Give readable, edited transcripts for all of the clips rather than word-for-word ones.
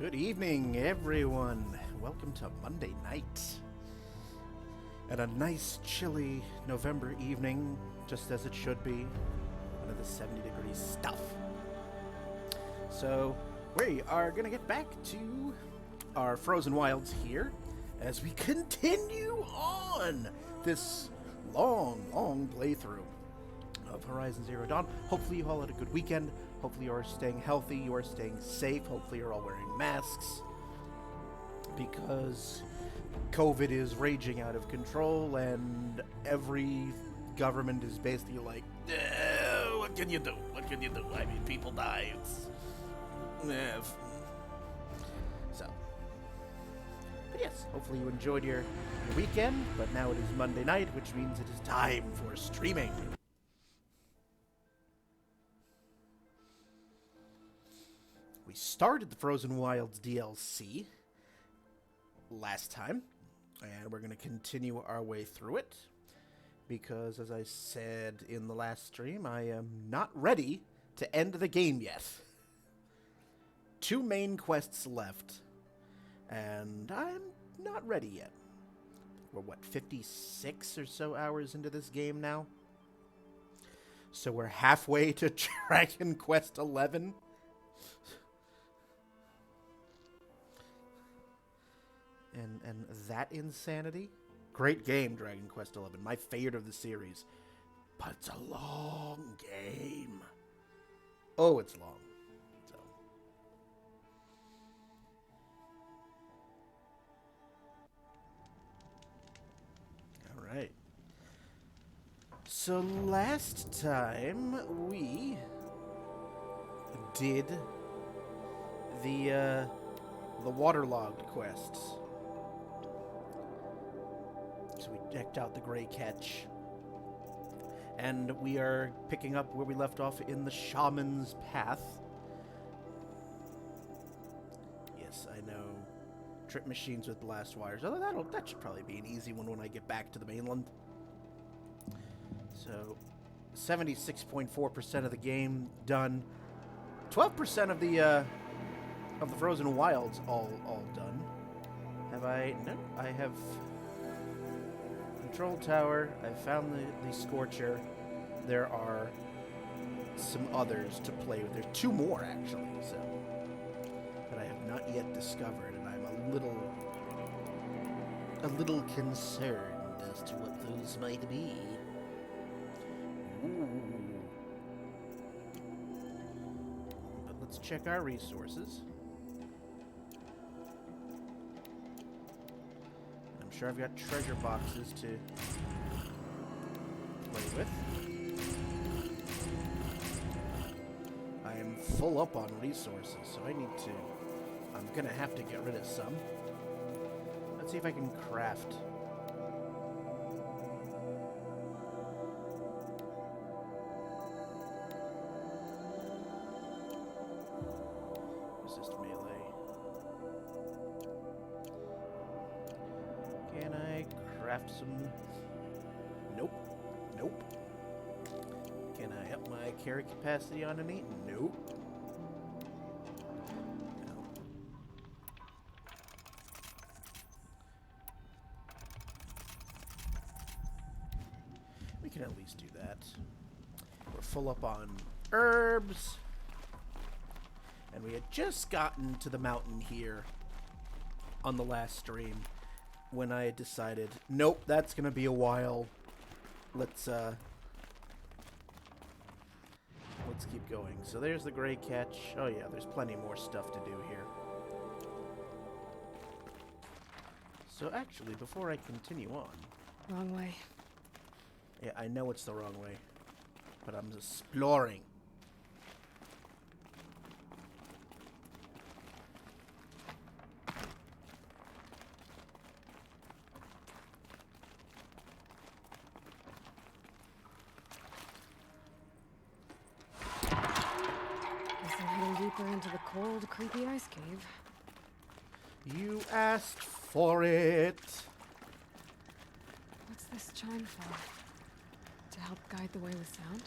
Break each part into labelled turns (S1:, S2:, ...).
S1: Good evening, everyone. Welcome to Monday night. And a nice, chilly November evening, just as it should be. Under the 70-degree stuff. So, we are going to get back to our Frozen Wilds here as we continue on this long playthrough of Horizon Zero Dawn. Hopefully you all had a good weekend. Hopefully you are staying healthy, you are staying safe. Hopefully you're all wearing masks because COVID is raging out of control and every government is basically like, what can you do? What can you do? I mean, people die. So, but yes, hopefully you enjoyed your weekend, but now it is Monday night, which means it is time for streaming. We started the Frozen Wilds DLC last time, and we're going to continue our way through it, because as I said in the last stream, I am not ready to end the game yet. 2 main quests left, and I'm not ready yet. We're, 56 or so hours into this game now? So we're halfway to Dragon Quest 11. And that insanity? Great game, Dragon Quest XI. My favorite of the series. But it's a long game. Oh, it's long. So. Alright. So last time we did the waterlogged quests. So we decked out the Gray Catch. And we are picking up where we left off in the Shaman's Path. Yes, I know. Trip machines with blast wires. Oh, that should probably be an easy one when I get back to the mainland. So, 76.4% of the game done. 12% of the Frozen Wilds all done. Have I? No, I have. Control tower. I found the Scorcher. There are some others to play with. There's 2 more actually, so that I have not yet discovered, and I'm a little concerned as to what those might be. Ooh. But let's check our resources. Sure, I've got treasure boxes to play with. I am full up on resources, so I'm gonna have to get rid of some. Let's see if I can craft. Resist melee. Can I craft some? Nope. Can I up my carry capacity on any? Nope. No. We can at least do that. We're full up on herbs. And we had just gotten to the mountain here on the last stream when I decided, nope, that's gonna be a while. Let's keep going. So there's the Gray Catch. Oh yeah, there's plenty more stuff to do here. So actually, before I continue on...
S2: Wrong way.
S1: Yeah, I know it's the wrong way, but I'm exploring.
S2: Deeper into the cold, creepy ice cave.
S1: You asked for it.
S2: What's this chime for? To help guide the way with sound?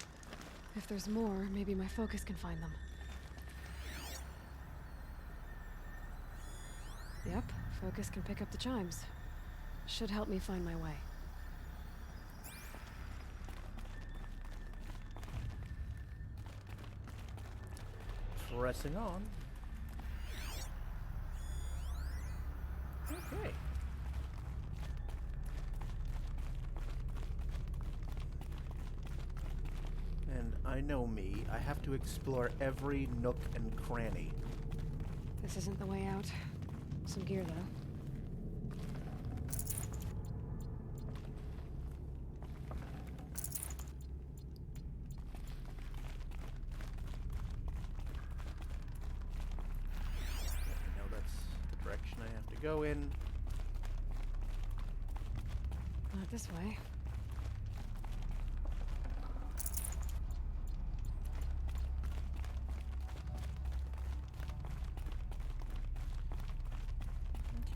S2: If there's more, maybe my focus can find them. Yep, focus can pick up the chimes. Should help me find my way.
S1: Pressing on. Okay. And I know me. I have to explore every nook and cranny.
S2: This isn't the way out. Some gear, though.
S1: I know that's the direction I have to go in.
S2: Not this way.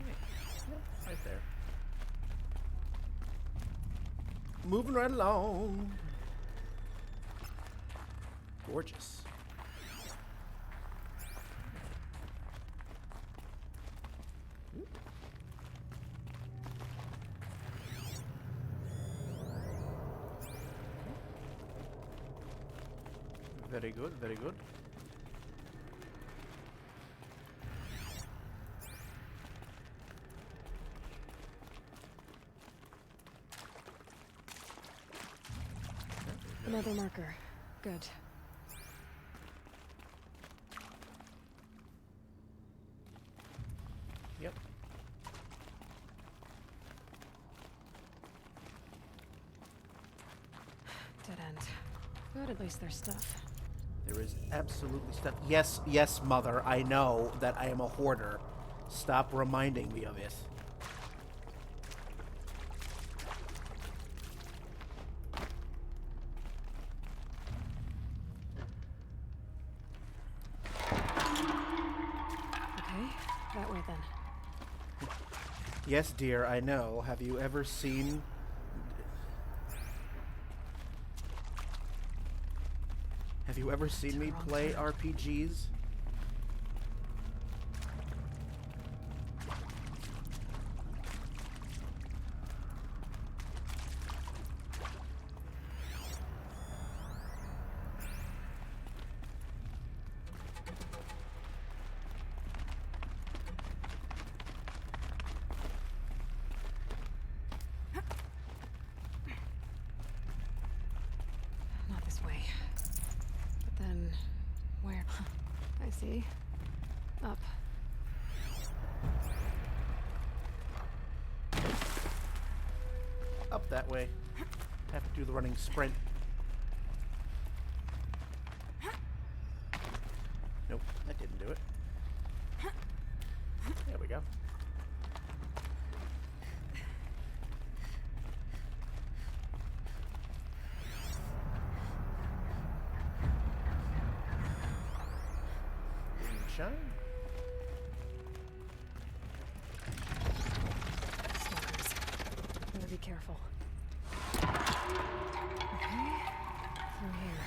S1: Okay. Yep, right there. Moving right along. Gorgeous. Oop. Very good, very good.
S2: Another marker. Good.
S1: Yep.
S2: Dead end. But at least there's stuff.
S1: There is absolutely stuff. Yes, yes, Mother. I know that I am a hoarder. Stop reminding me of it.
S2: Okay, that way then.
S1: Yes, dear, I know. Have you ever seen... Have you ever seen me play RPGs?
S2: Not this way. But then, where? I see. Up.
S1: Up that way. Have to do the running sprint. Nope, that didn't do it. There we go. Shine.
S2: Stalkers. Better be careful. Okay. Through here.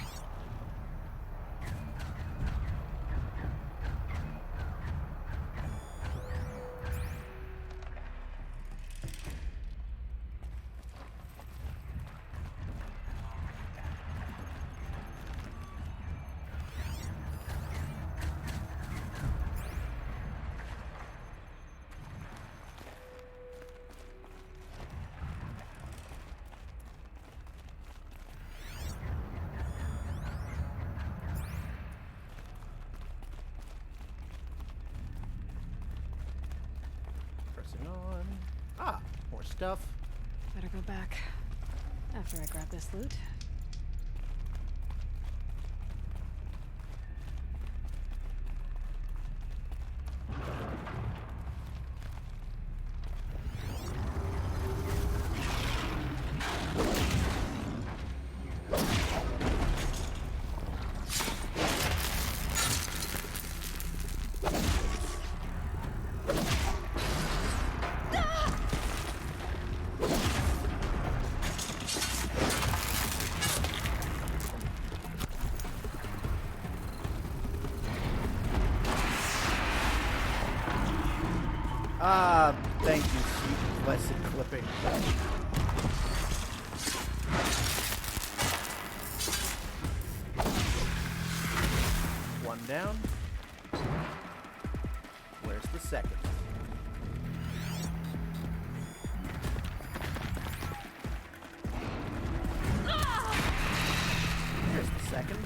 S1: Pressing on. Ah, more stuff.
S2: Better go back. After I grab this loot.
S1: Ah, thank you, sweet blessed clipping. One down. Where's the second? Here's the second.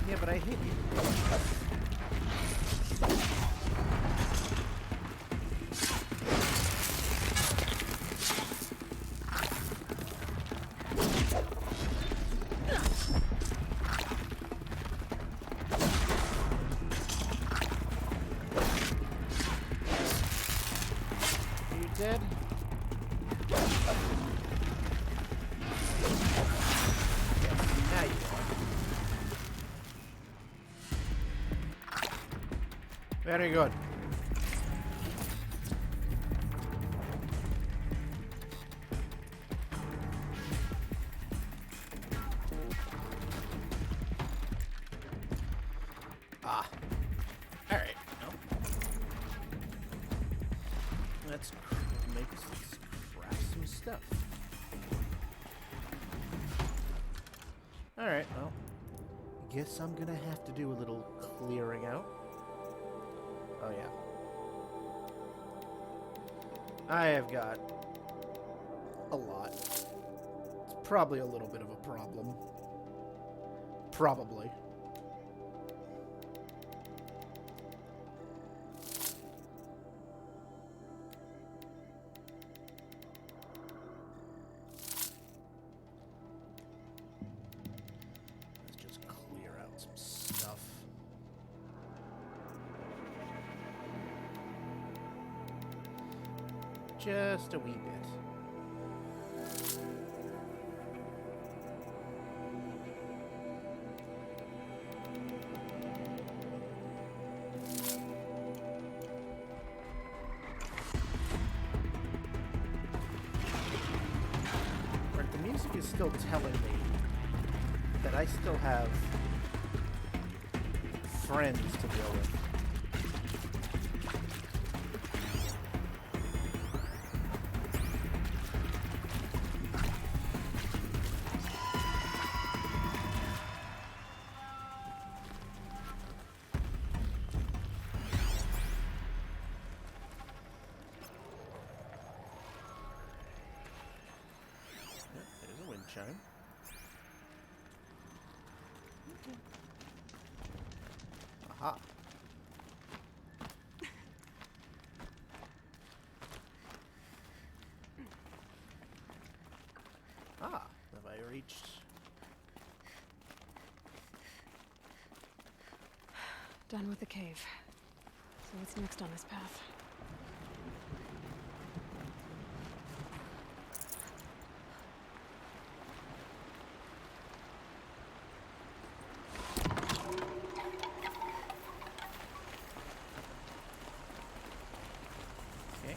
S1: Yeah, but I hit you. Are you dead? Yes, now you are. Very good. Ah. Alright. Well. Let's craft some stuff. Alright, well. Guess I'm gonna have to do a little clearing out. Oh, yeah. I have got a lot. It's probably a little bit of a problem. Probably. Let's just clear out some stuff. Just a wee bit. Right, the music is still telling me that I still have friends to deal with. There's a wind chime. Aha. Ah, have I reached?
S2: Done with the cave. So what's next on this path?
S1: Okay.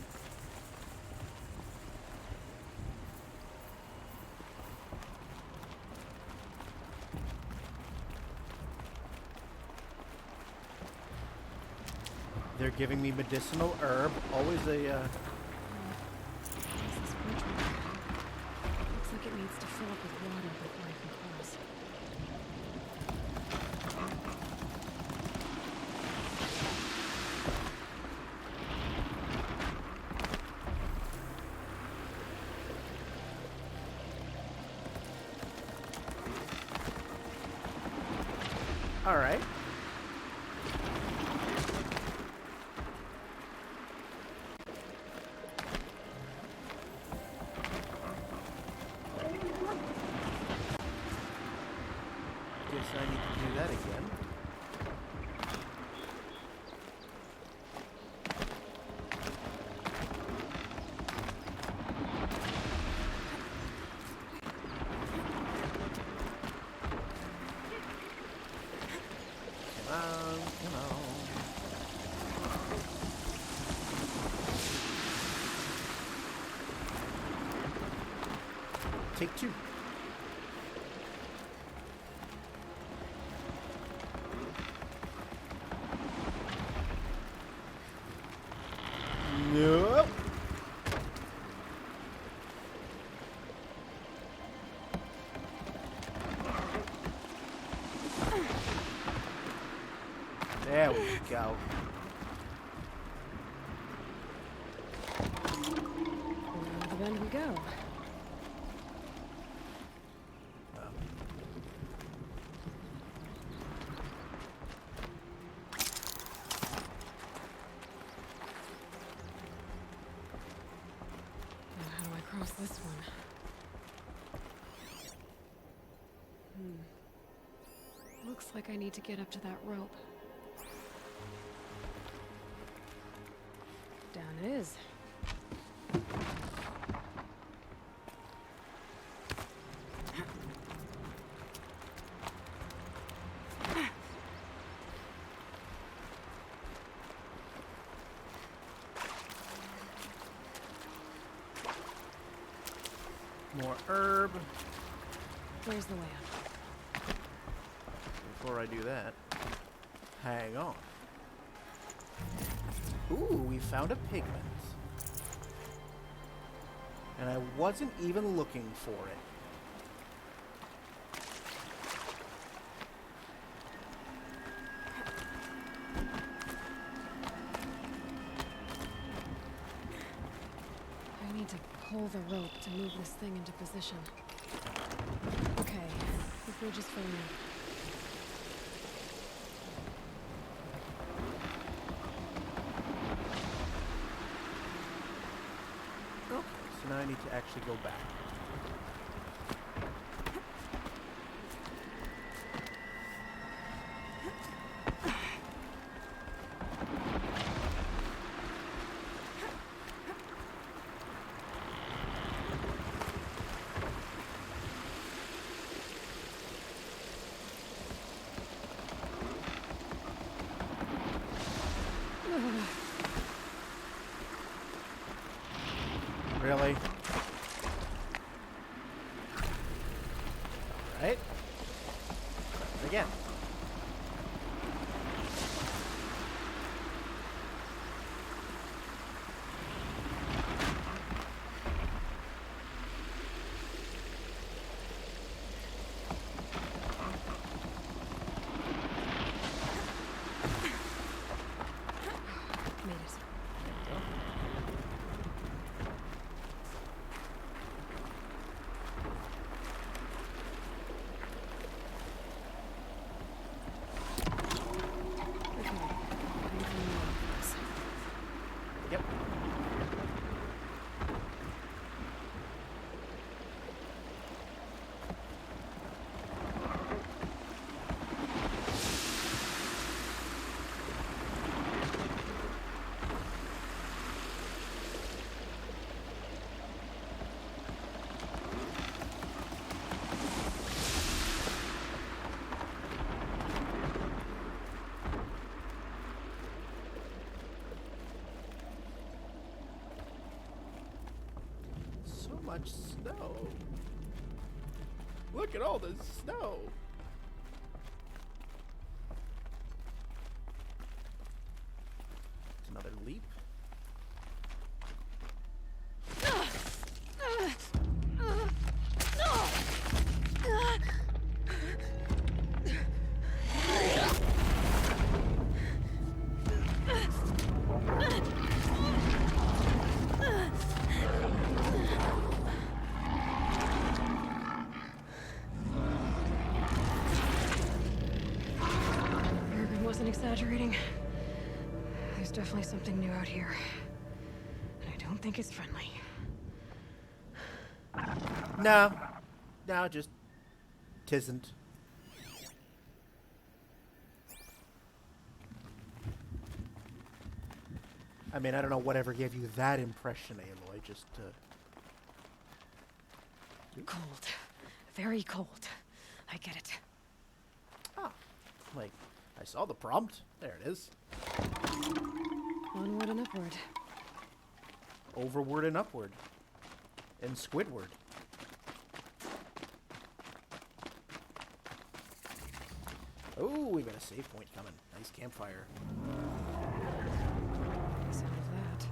S1: They're giving me medicinal herb. Always a,
S2: What's this bridge mark? Looks like it needs to fill up with water before I can cross.
S1: all right. I need to do that again. Come on, come on. Take two. Nope. There we go.
S2: Around the bend we go. Now how do I cross this one? Looks like I need to get up to that rope. Down it is.
S1: More herb.
S2: Where's the way up?
S1: Before I do that, hang on. Ooh, we found a pigment. And I wasn't even looking for it.
S2: I need to pull the rope to move this thing into position. Okay, the bridge is filling up.
S1: So now I need to actually go back. Really? Right? Again.
S2: Made it.
S1: Yep. So much snow. Look at all this snow. It's another leap.
S2: Urban wasn't exaggerating. There's definitely something new out here. And I don't think it's friendly.
S1: No. No, just tisn't. I mean, I don't know whatever gave you that impression, Aloy. Just,
S2: Cold. Very cold. I get it.
S1: Ah, like, I saw the prompt. There it is.
S2: Onward and upward.
S1: Overward and upward. And Squidward. Oh, we got a save point coming. Nice campfire.
S2: Sound of that.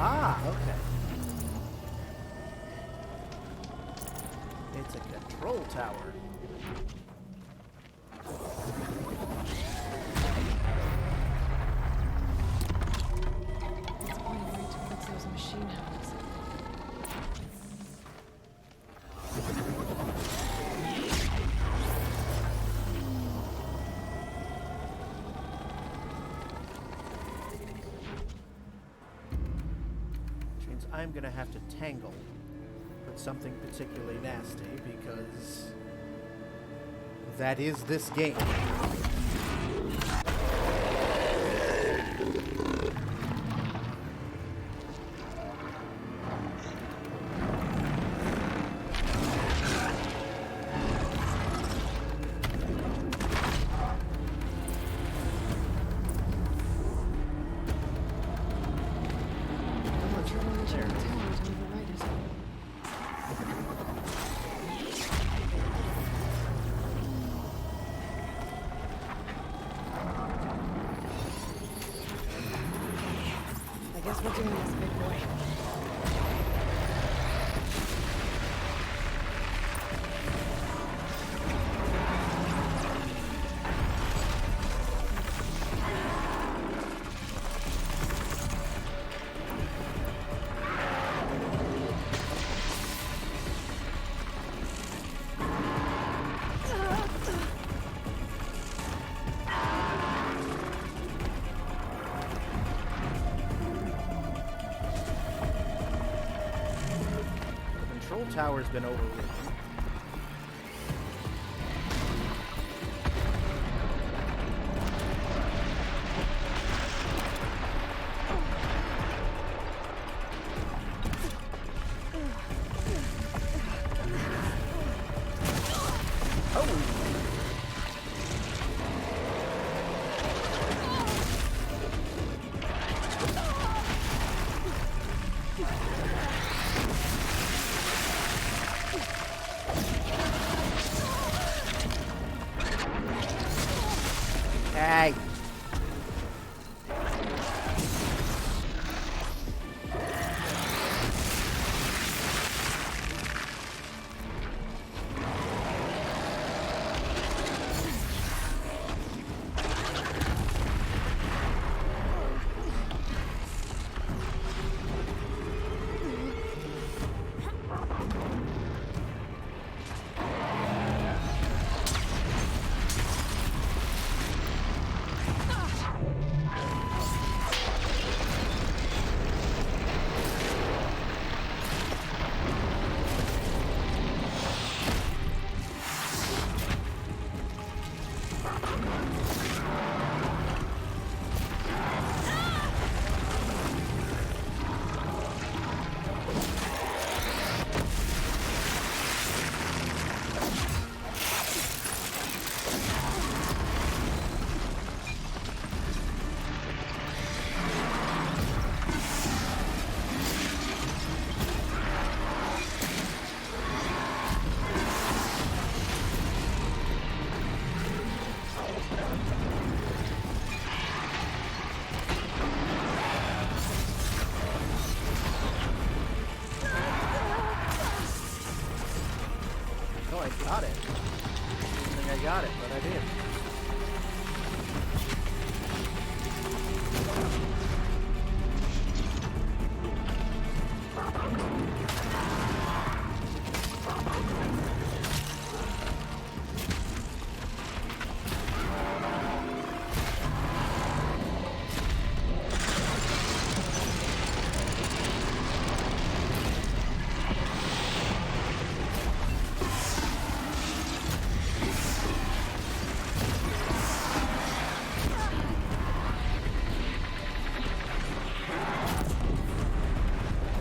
S1: Ah, okay. It's a control tower.
S2: It's pointing right towards those machine houses.
S1: Which means I'm gonna have to tangle with something particularly nasty because that is this game.
S2: I guess we're doing this, big boy.
S1: The control tower's been overridden.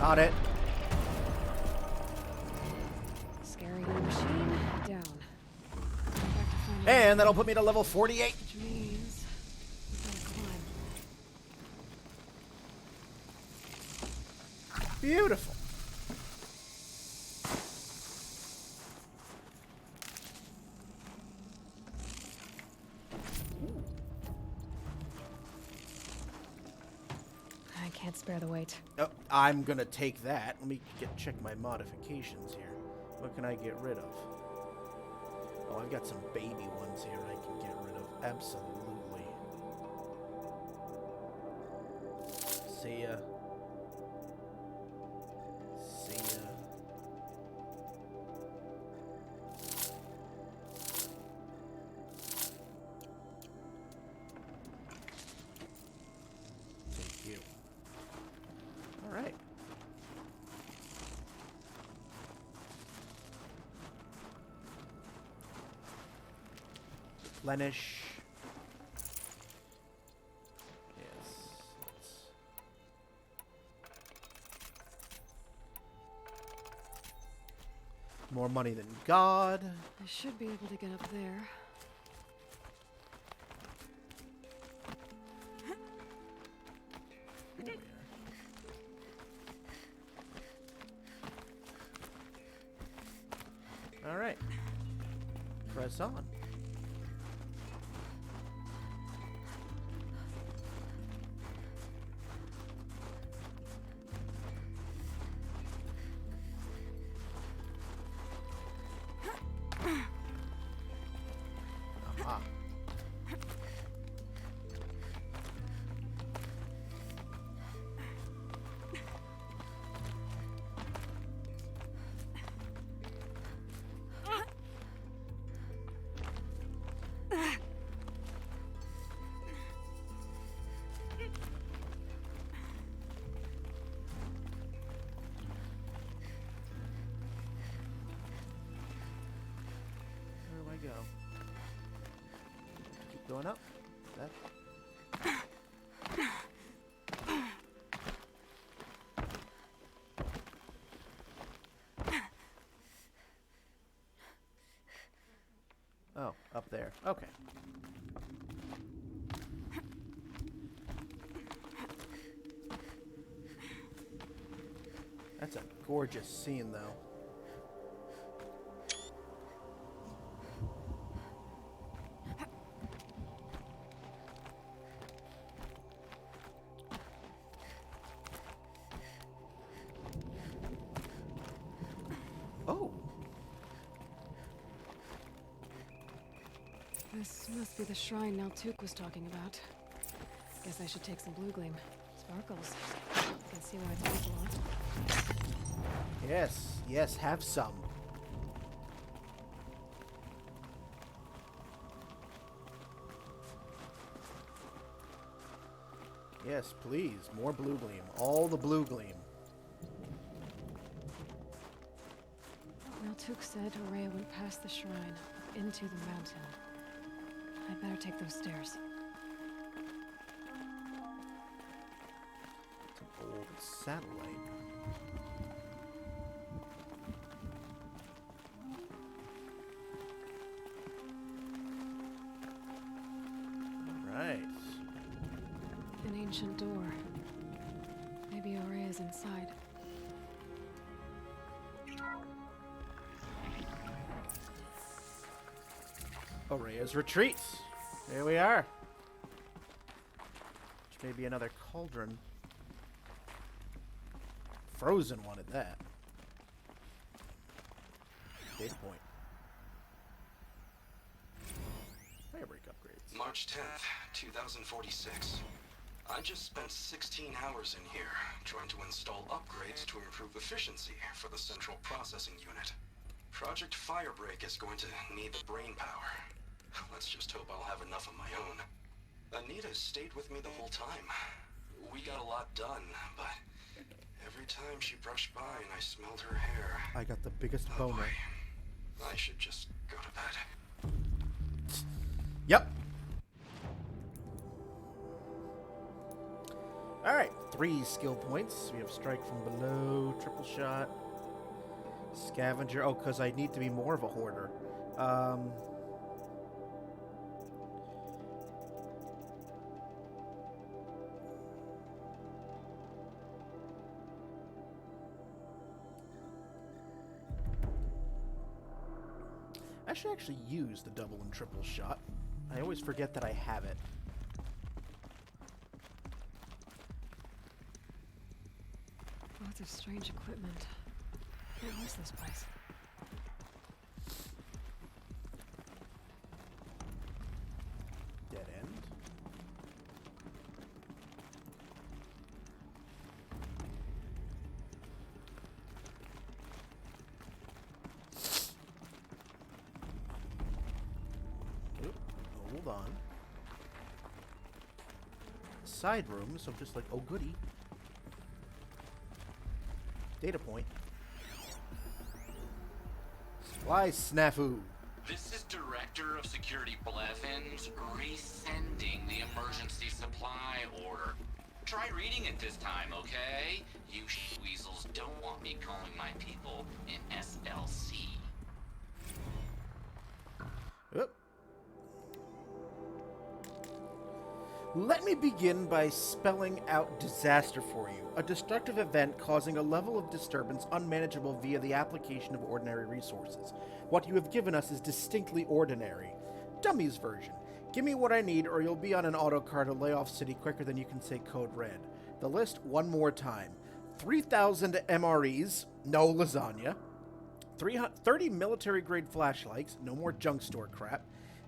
S1: Got it.
S2: Scary machine down. Back to find
S1: And that'll put me to level 48.
S2: which means we gotta climb.
S1: Beautiful.
S2: I can't spare the weight.
S1: Oh, I'm gonna take that. Let me check my modifications here. What can I get rid of? Oh, I've got some baby ones here I can get rid of. Absolutely. See ya. See ya. Thank you. All right. Replenish. Yes. More money than God.
S2: I should be able to get up there.
S1: All right. Press on. Aha. Where do I go? Keep going up. That. Oh, up there. Okay. That's a gorgeous scene, though. Oh,
S2: This must be the shrine Naltuk was talking about. Guess I should take some blue gleam. Sparkles. Can see why it's worth a lot.
S1: yes, yes, have some. Yes, please, more blue gleam. All the blue gleam.
S2: Naltuk said Ourea went past the shrine, up into the mountain. I'd better take those stairs.
S1: It's an old satellite. All right.
S2: An ancient door. Maybe Ourea's inside.
S1: Ourea's retreat. There we are. Which may be another cauldron. Frozen one at that. Big point. Firebreak upgrades.
S3: March 10th, 2046. I just spent 16 hours in here trying to install upgrades to improve efficiency for the central processing unit. Project Firebreak is going to need the brain power. Let's just hope I'll have enough of my own. Anita stayed with me the whole time. We got a lot done, but every time she brushed by and I smelled her hair,
S1: I got the biggest
S3: oh
S1: boner.
S3: boy, I should just go to bed.
S1: Yep. Alright, 3 skill points. We have strike from below, triple shot, scavenger. Oh, because I need to be more of a hoarder. I should actually use the double and triple shot. I always forget that I have it.
S2: Lots of strange equipment. What was this place?
S1: Dead end. Oop, hold on. Side room, so just like, oh goody. Data point. Supply snafu.
S4: This is Director of Security Blevins resending the emergency supply order. Try reading it this time, okay? You weasels don't want me calling my people in SLC.
S1: Oop. Let me begin by spelling out disaster for you. A destructive event causing a level of disturbance unmanageable via the application of ordinary resources. What you have given us is distinctly ordinary. Dummy's version. Give me what I need or you'll be on an autocar to lay off city quicker than you can say code red. The list one more time. 3,000 MREs, no lasagna. 30 military-grade flashlights, no more junk store crap.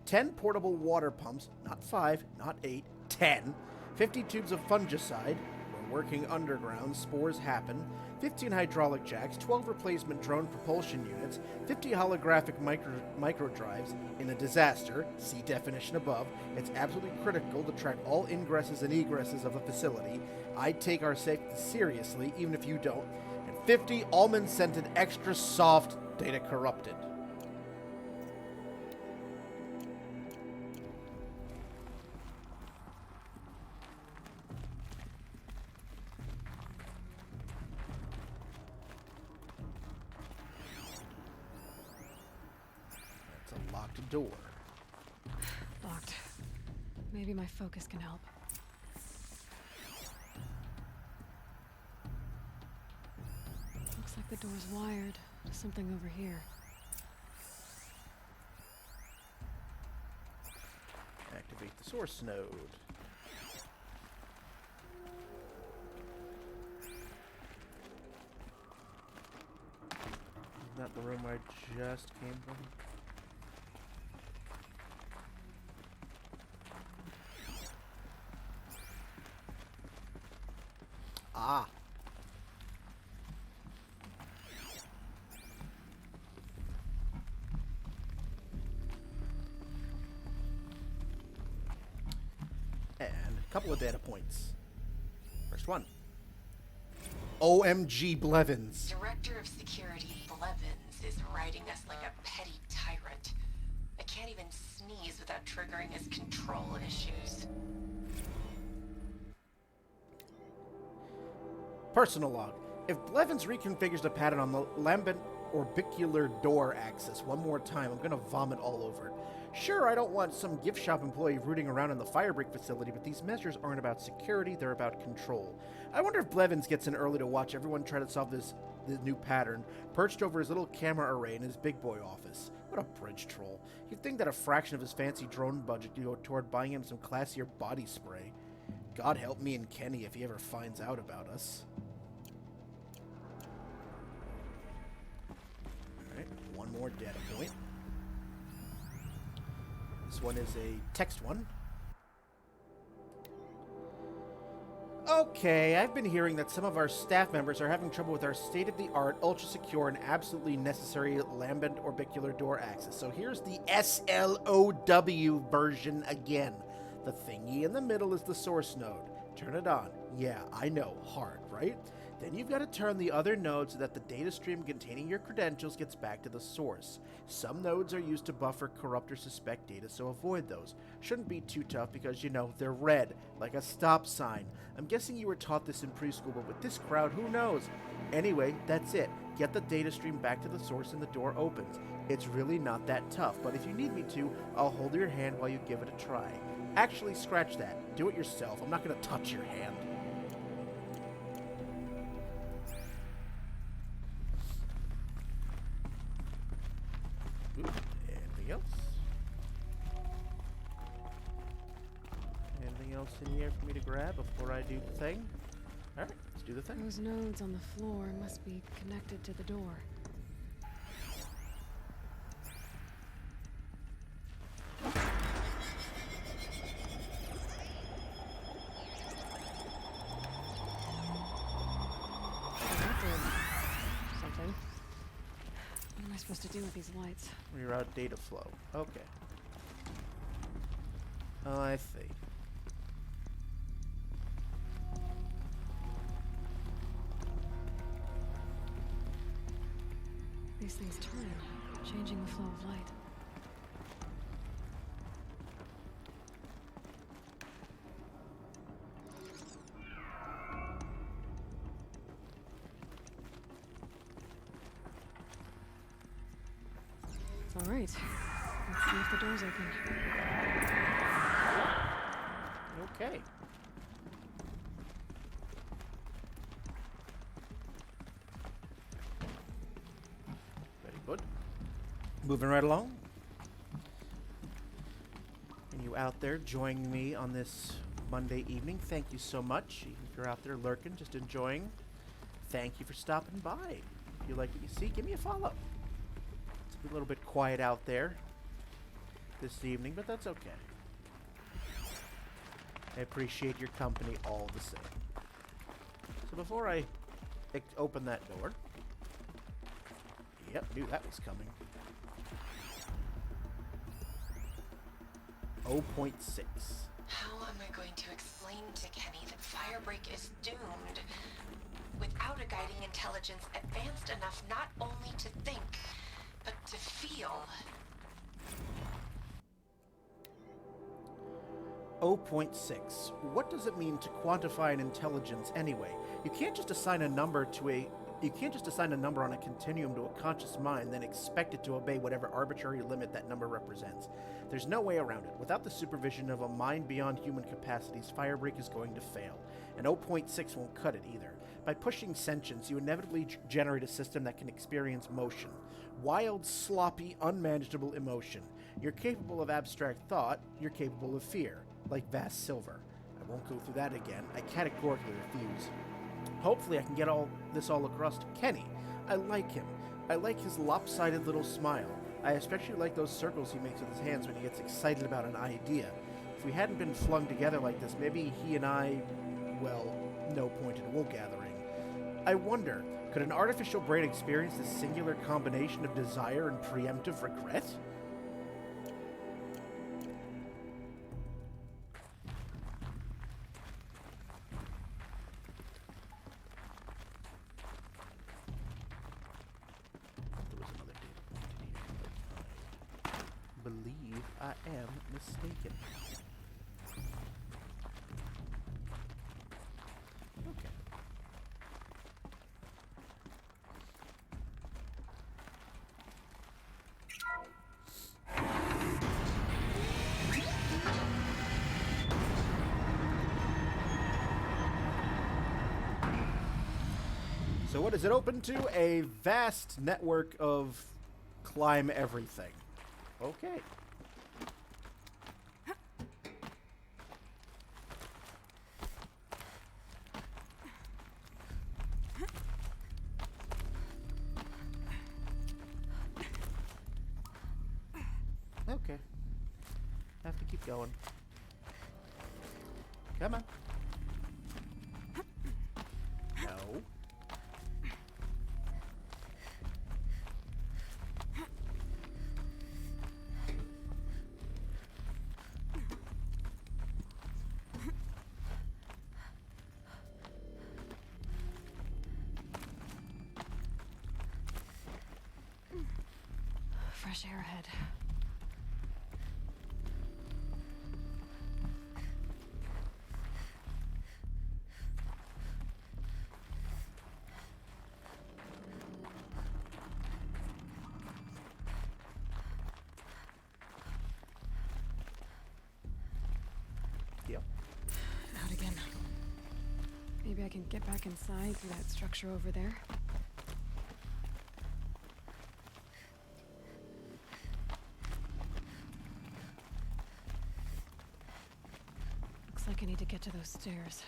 S1: 10 portable water pumps, not 5, not 8, 10. 50 tubes of fungicide. We're working underground, spores happen. 15 hydraulic jacks, 12 replacement drone propulsion units, 50 holographic micro drives. In a disaster, see definition above, it's absolutely critical to track all ingresses and egresses of a facility. I take our safety seriously, even if you don't. And 50 almond-scented extra soft data corrupted. Door.
S2: Locked. Maybe my focus can help. Looks like the door's wired to something over here.
S1: Activate the source node. Isn't that the room I just came from? Ah. And a couple of data points. First one. OMG Blevins.
S5: Director of Security Blevins is riding us like a petty tyrant. I can't even sneeze without triggering his control issues.
S1: Personal log. If Blevins reconfigures the pattern on the lambent orbicular door axis one more time, I'm gonna vomit all over it. Sure, I don't want some gift shop employee rooting around in the firebreak facility, but these measures aren't about security, they're about control. I wonder if Blevins gets in early to watch everyone try to solve this new pattern, perched over his little camera array in his big boy office. What a bridge troll. You'd think that a fraction of his fancy drone budget could go toward buying him some classier body spray. God help me and Kenny if he ever finds out about us. Alright, one more data point. This one is a text one. Okay, I've been hearing that some of our staff members are having trouble with our state-of-the-art, ultra-secure, and absolutely necessary lambent orbicular door access. So here's the SLOW version again. The thingy in the middle is the source node. Turn it on. Yeah, I know, hard, right? Then you've got to turn the other node so that the data stream containing your credentials gets back to the source. Some nodes are used to buffer corrupt or suspect data, so avoid those. Shouldn't be too tough because, you know, they're red, like a stop sign. I'm guessing you were taught this in preschool, but with this crowd, who knows? Anyway, that's it. Get the data stream back to the source and the door opens. It's really not that tough, but if you need me to, I'll hold your hand while you give it a try. Actually, scratch that. Do it yourself. I'm not going to touch your hand. Ooh, anything else? Anything else in here for me to grab before I do the thing? Alright, let's do the thing.
S2: Those nodes on the floor must be connected to the door. That did something. What am I supposed to do with these lights?
S1: Reroute data flow. Okay. Oh, I see.
S2: These things turn, changing the flow of light. All right. Let's see if the door's open.
S1: Okay. Very good. Moving right along. And you out there joining me on this Monday evening, thank you so much. If you're out there lurking, just enjoying, thank you for stopping by. If you like what you see, give me a follow. It's a little bit quiet out there this evening, but that's okay. I appreciate your company all the same. So before I open that door... Yep, knew that was coming. 0.6.
S5: How am I going to explain to Kenny that Firebreak is doomed without a guiding intelligence advanced enough not only to think, but to feel?
S1: 0.6. What does it mean to quantify an intelligence anyway? You can't just assign a number on a continuum to a conscious mind, then expect it to obey whatever arbitrary limit that number represents. There's no way around it. Without the supervision of a mind beyond human capacities, Firebreak is going to fail. And 0.6 won't cut it either. By pushing sentience, you inevitably generate a system that can experience motion. Wild, sloppy, unmanageable emotion. You're capable of abstract thought, you're capable of fear. Like Vast Silver. I won't go through that again. I categorically refuse. Hopefully I can get all across to Kenny. I like him. I like his lopsided little smile. I especially like those circles he makes with his hands when he gets excited about an idea. If we hadn't been flung together like this, maybe he and I, well, no point in wool gathering. I wonder, could an artificial brain experience this singular combination of desire and preemptive regret? Believe I am mistaken. Okay. So what is it open to? A vast network of climb everything. Okay. Okay. Have to keep going. Come on. No.
S2: fresh air ahead.
S1: Yep.
S2: Out again. Maybe I can get back inside through that structure over there. Looks like I need to get to those stairs.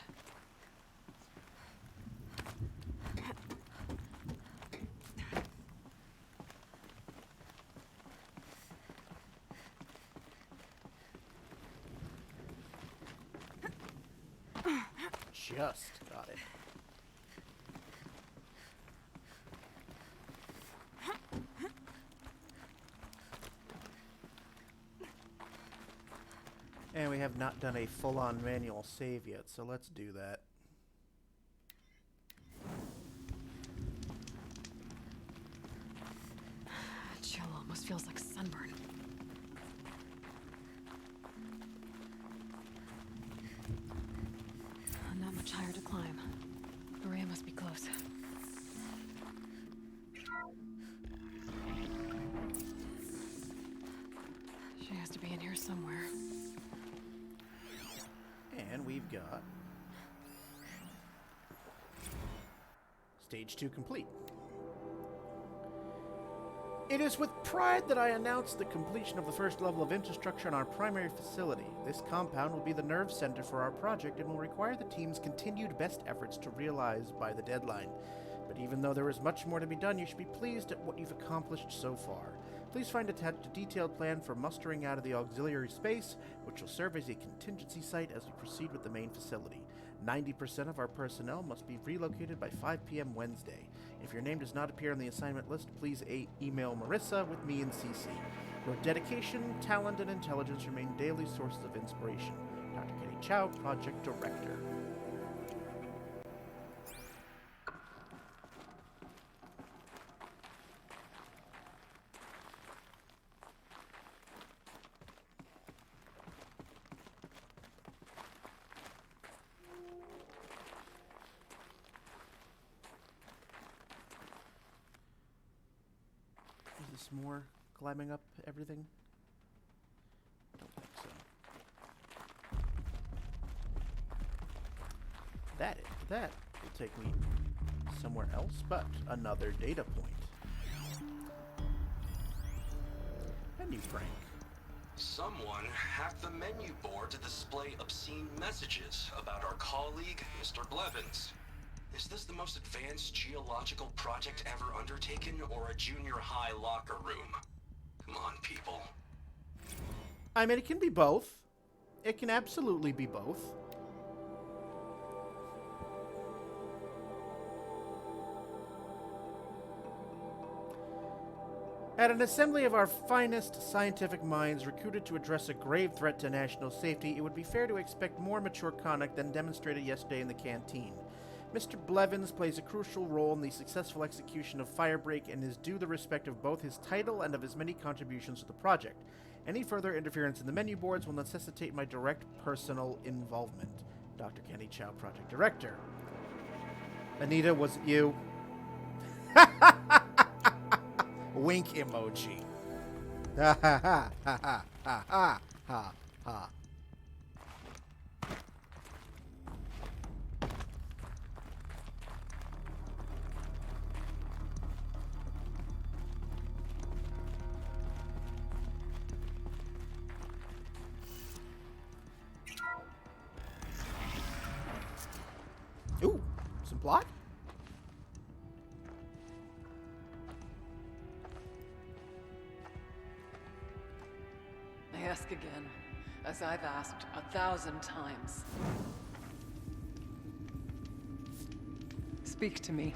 S1: Just got it. And we have not done a full-on manual save yet, so let's do that.
S2: Chill almost feels like sunburn. Not much higher to climb. Ourea must be close. She has to be in here somewhere.
S1: And we've got Stage 2 complete. It is with pride that I announce the completion of the first level of infrastructure on our primary facility. This compound will be the nerve center for our project and will require the team's continued best efforts to realize by the deadline. But even though there is much more to be done, you should be pleased at what you've accomplished so far. Please find attached a detailed plan for mustering out of the auxiliary space, which will serve as a contingency site as we proceed with the main facility. 90% of our personnel must be relocated by 5 p.m. Wednesday. If your name does not appear on the assignment list, please email Marissa with me in CC. Your dedication, talent, and intelligence remain daily sources of inspiration. Dr. Kenny Chow, Project Director. Is this more climbing up everything? Don't think so. That will take me somewhere else, but another data point. Menu crank.
S3: Someone hacked the menu board to display obscene messages about our colleague, Mr. Blevins. Is this the most advanced geological project ever undertaken, or a junior high locker room? Come on, people.
S1: I mean, it can be both. It can absolutely be both. At an assembly of our finest scientific minds recruited to address a grave threat to national safety, it would be fair to expect more mature conduct than demonstrated yesterday in the canteen. Mr. Blevins plays a crucial role in the successful execution of Firebreak and is due the respect of both his title and of his many contributions to the project. Any further interference in the menu boards will necessitate my direct personal involvement. Dr. Kenny Chow, Project Director. Anita, was it you? Wink emoji. Ha ha ha ha ha ha ha ha. Ooh, some plot?
S6: I ask again, as I've asked 1,000 times. Speak to me.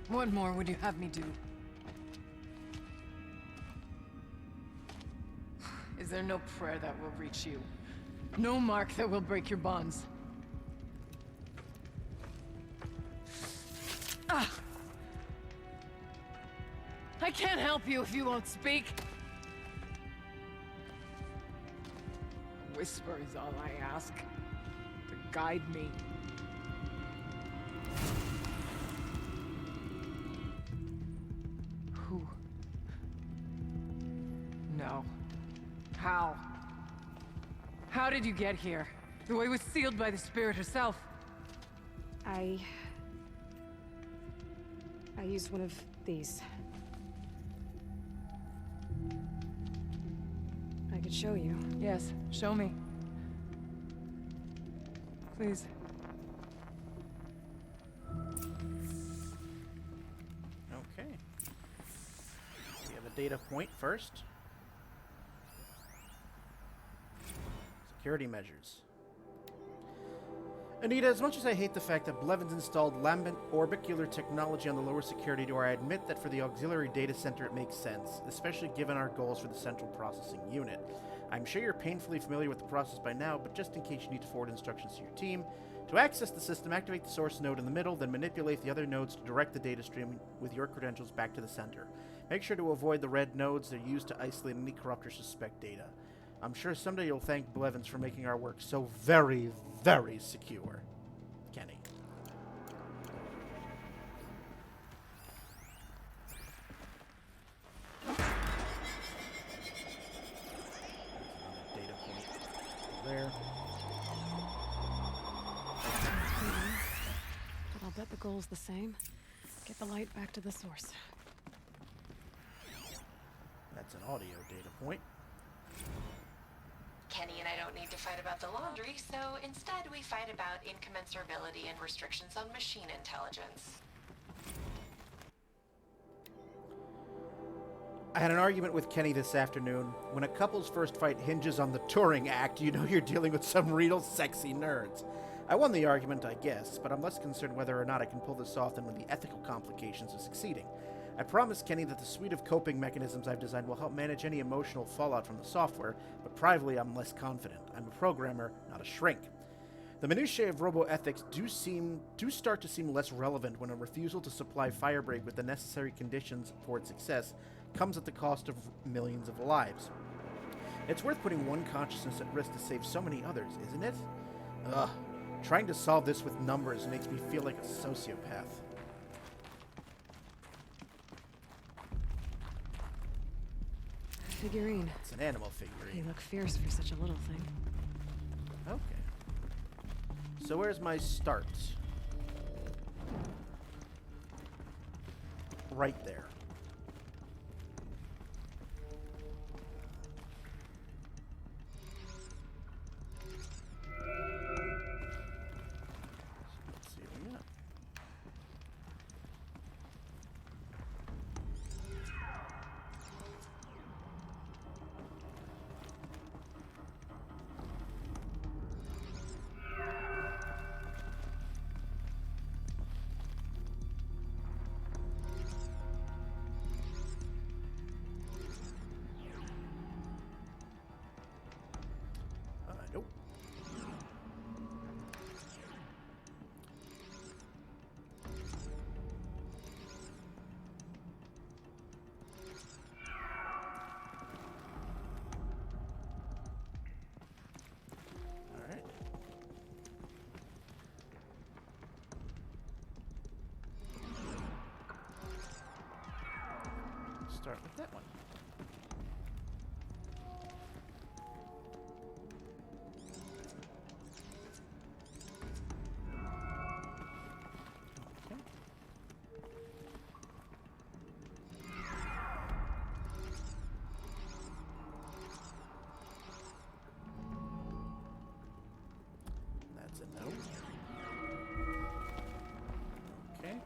S6: What more would you have me do? Is there no prayer that will reach you? No mark that will break your bonds? Ah! can't help you if you won't speak. A whisper is all I ask. To guide me. Who? No. How? How did you get here? The way was sealed by the spirit herself.
S2: I used one of these. I could show you.
S6: Yes, show me. Please.
S1: Okay. We have a data point first. Security measures. Anita, as much as I hate the fact that Blevins installed lambent orbicular technology on the lower security door, I admit that for the auxiliary data center it makes sense, especially given our goals for the central processing unit. I'm sure you're painfully familiar with the process by now, but just in case you need to forward instructions to your team, to access the system, activate the source node in the middle, then manipulate the other nodes to direct the data stream with your credentials back to the center. Make sure to avoid the red nodes. They're used to isolate any corrupt or suspect data. I'm sure someday you'll thank Blevins for making our work so very, very secure. Kenny. Data point there.
S2: But I'll bet the goal's the same. Get the light back to the source.
S1: That's an audio data point.
S5: Kenny and I don't need to fight about the laundry, so instead we fight about incommensurability and restrictions on machine intelligence.
S1: I had an argument with Kenny this afternoon. When a couple's first fight hinges on the Turing Act, you know you're dealing with some real sexy nerds. I won the argument, I guess, but I'm less concerned whether or not I can pull this off than with the ethical complications of succeeding. I promised Kenny that the suite of coping mechanisms I've designed will help manage any emotional fallout from the software, but privately I'm less confident. I'm a programmer, not a shrink. The minutiae of roboethics do start to seem less relevant when a refusal to supply Firebreak with the necessary conditions for its success comes at the cost of millions of lives. It's worth putting one consciousness at risk to save so many others, isn't it? Ugh. Trying to solve this with numbers makes me feel like a sociopath.
S2: Figurine.
S1: It's an animal
S2: You
S1: figurine.
S2: look fierce for such a little thing.
S1: Okay. So where's my start? Right there. Let's see what we got. Nope. All right. Start with that one. Okay. That's a no. Okay.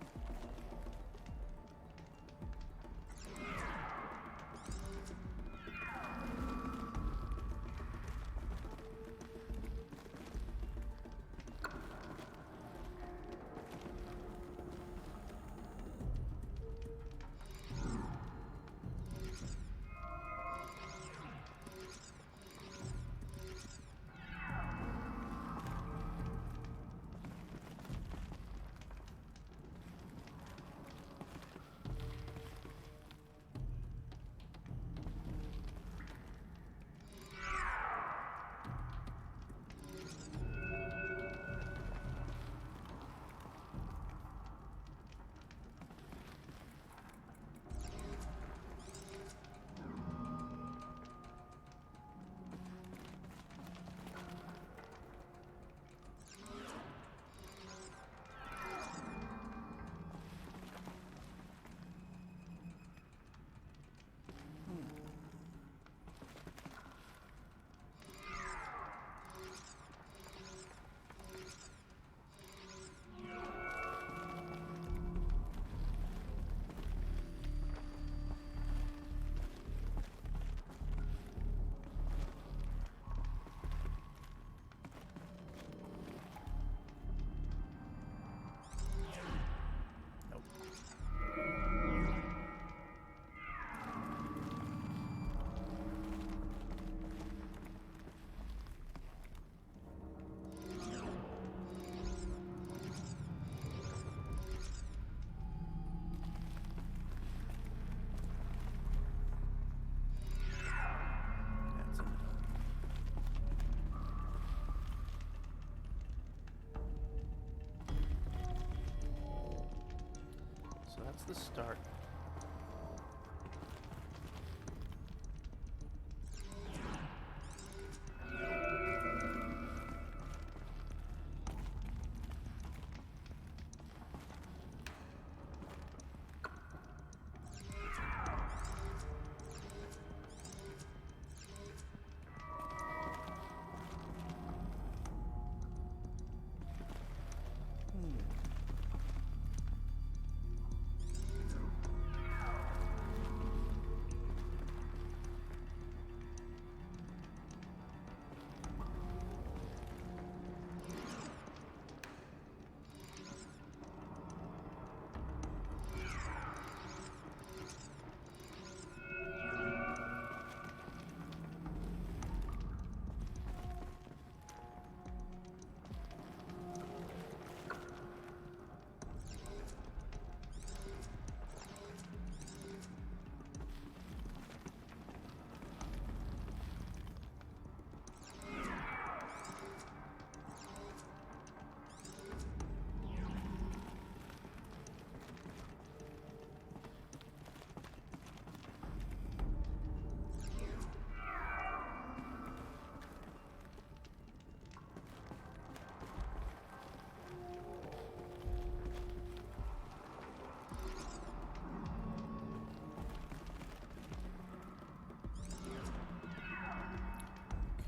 S1: What's the start?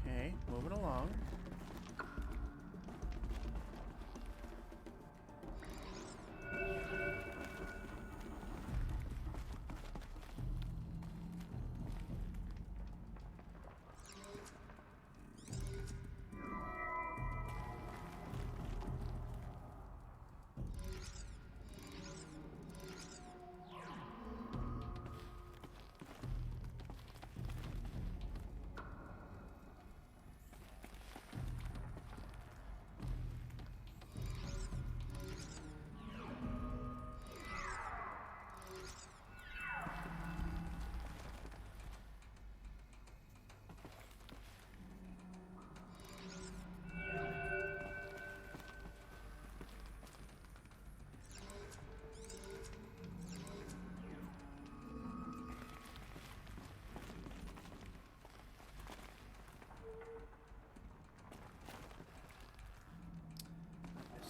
S1: Okay, moving along.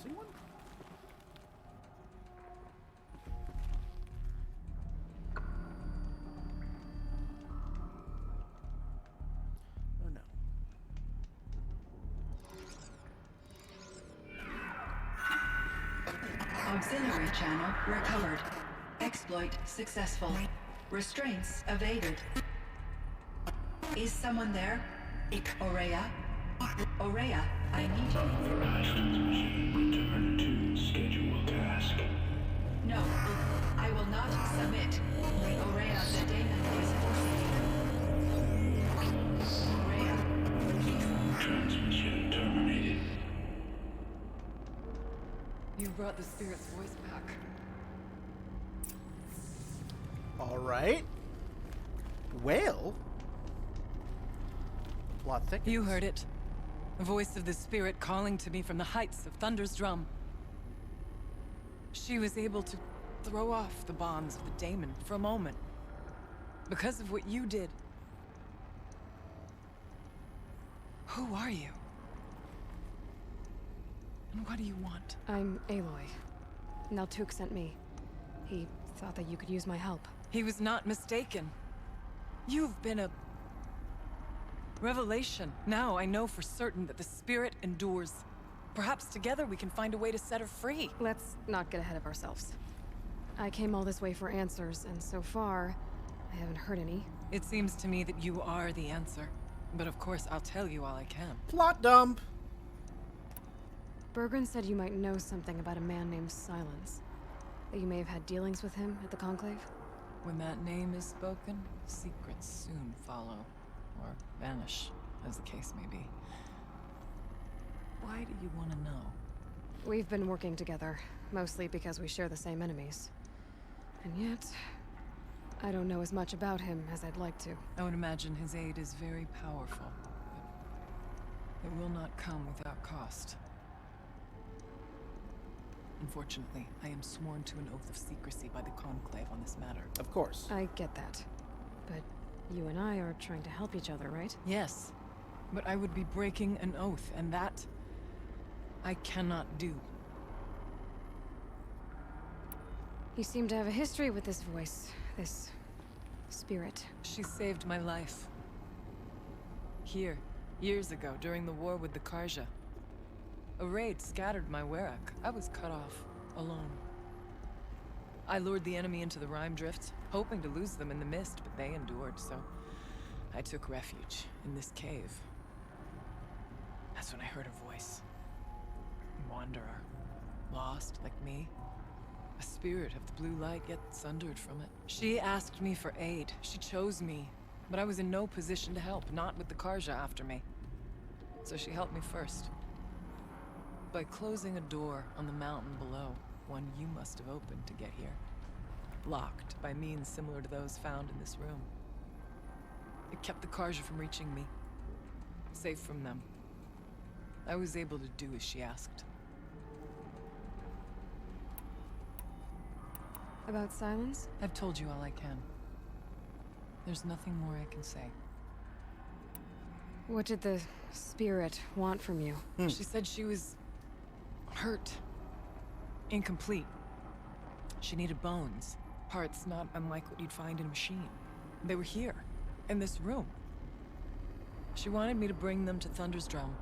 S1: Missing one? Oh no.
S7: Auxiliary channel recovered. Exploit successful. Restraints evaded. Is someone there? Ourea? Ourea, I need you.
S8: Return to scheduled task.
S7: No, I will not submit. Ourea, the daemon is forcing you. Ourea.
S8: Transmission terminated.
S6: You brought the spirit's voice back.
S1: All right. Well, the plot thickens.
S6: You heard it. The voice of the spirit calling to me from the heights of Thunder's drum. She was able to throw off the bonds of the daemon for a moment. Because of what you did. Who are you? And what do you want?
S2: I'm Aloy. Naltuk sent me. He thought that you could use my help.
S6: He was not mistaken. You've been a revelation. Now I know for certain that the spirit endures. Perhaps together we can find a way to set her free.
S2: Let's not get ahead of ourselves. I came all this way for answers, and so far, I haven't heard any.
S6: It seems to me that you are the answer. But of course, I'll tell you all I can.
S1: Plot dump.
S2: Bergren said you might know something about a man named Silence. That you may have had dealings with him at the Conclave?
S6: When that name is spoken, secrets soon follow. Or vanish, as the case may be. Why do you want to know?
S2: We've been working together, mostly because we share the same enemies. And yet, I don't know as much about him as I'd like to.
S6: I would imagine his aid is very powerful, but it will not come without cost. Unfortunately, I am sworn to an oath of secrecy by the Conclave on this matter.
S1: Of course.
S2: I get that. But you and I are trying to help each other, right?
S6: Yes, but I would be breaking an oath, and that I cannot do.
S2: You seem to have a history with this voice, this spirit.
S6: She saved my life. Here, years ago, during the war with the Karja. A raid scattered my Werak. I was cut off, alone. I lured the enemy into the Rime Drifts, hoping to lose them in the mist, but they endured, so I took refuge in this cave. That's when I heard her voice. A wanderer. Lost, like me. A spirit of the blue light, yet sundered from it. She asked me for aid. She chose me. But I was in no position to help, not with the Karja after me. So she helped me first. By closing a door on the mountain below, one you must have opened to get here. Locked by means similar to those found in this room. It kept the Karja from reaching me. Safe from them. I was able to do as she asked.
S2: About silence?
S6: I've told you all I can. There's nothing more I can say.
S2: What did the spirit want from you?
S6: She said she was hurt. Incomplete. She needed bones. Parts not unlike what you'd find in a machine. They were here, in this room. She wanted me to bring them to Thunder's Drum.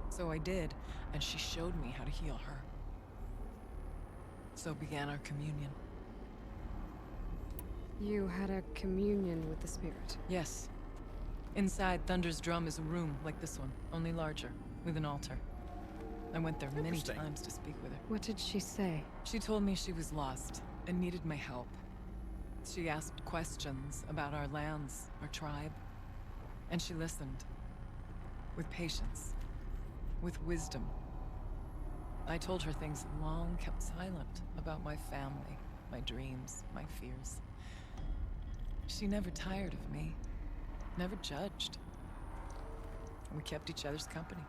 S6: So I did, and she showed me how to heal her. So began our communion.
S2: You had a communion with the spirit.
S6: Yes. Inside Thunder's Drum is a room like this one, only larger, with an altar. I went there many
S1: Interesting.
S6: times to speak with her.
S2: What did she say?
S6: She told me she was lost and needed my help. She asked questions about our lands, our tribe, and she listened. With patience. With wisdom. I told her things long kept silent about my family, my dreams, my fears. She never tired of me. Never judged. We kept each other's company.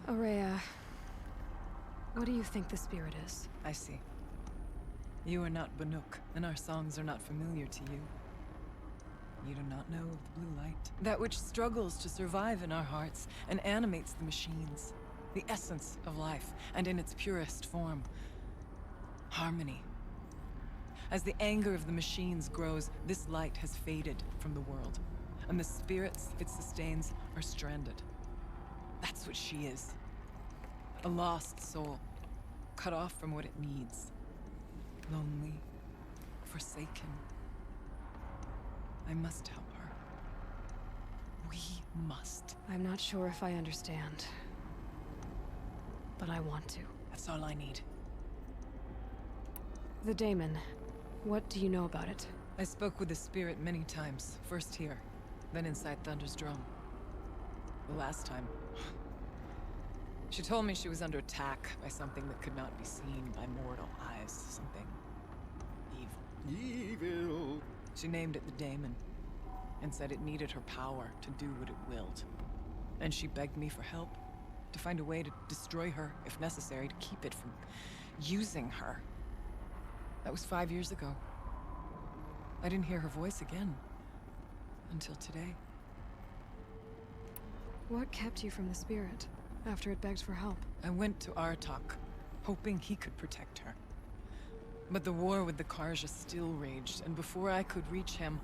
S2: Ourea, what do you think the spirit is?
S6: I see. You are not Banuk, and our songs are not familiar to you. You do not know of the blue light. That which struggles to survive in our hearts and animates the machines. The essence of life, and in its purest form. Harmony. As the anger of the machines grows, this light has faded from the world, and the spirits it sustains are stranded. That's what she is. A lost soul, cut off from what it needs. Lonely, forsaken. I must help her. We must.
S2: I'm not sure if I understand. But I want to.
S6: That's all I need.
S2: The daemon. What do you know about it?
S6: I spoke with the spirit many times. First here, then inside Thunder's Drum. The last time... She told me she was under attack by something that could not be seen by mortal eyes. Something... evil.
S1: Evil.
S6: She named it the daemon, and said it needed her power to do what it willed. And she begged me for help, to find a way to destroy her, if necessary, to keep it from using her. That was 5 years ago. I didn't hear her voice again. Until today.
S2: What kept you from the spirit, after it begged for help?
S6: I went to Artok, hoping he could protect her. But the war with the Karja still raged, and before I could reach him...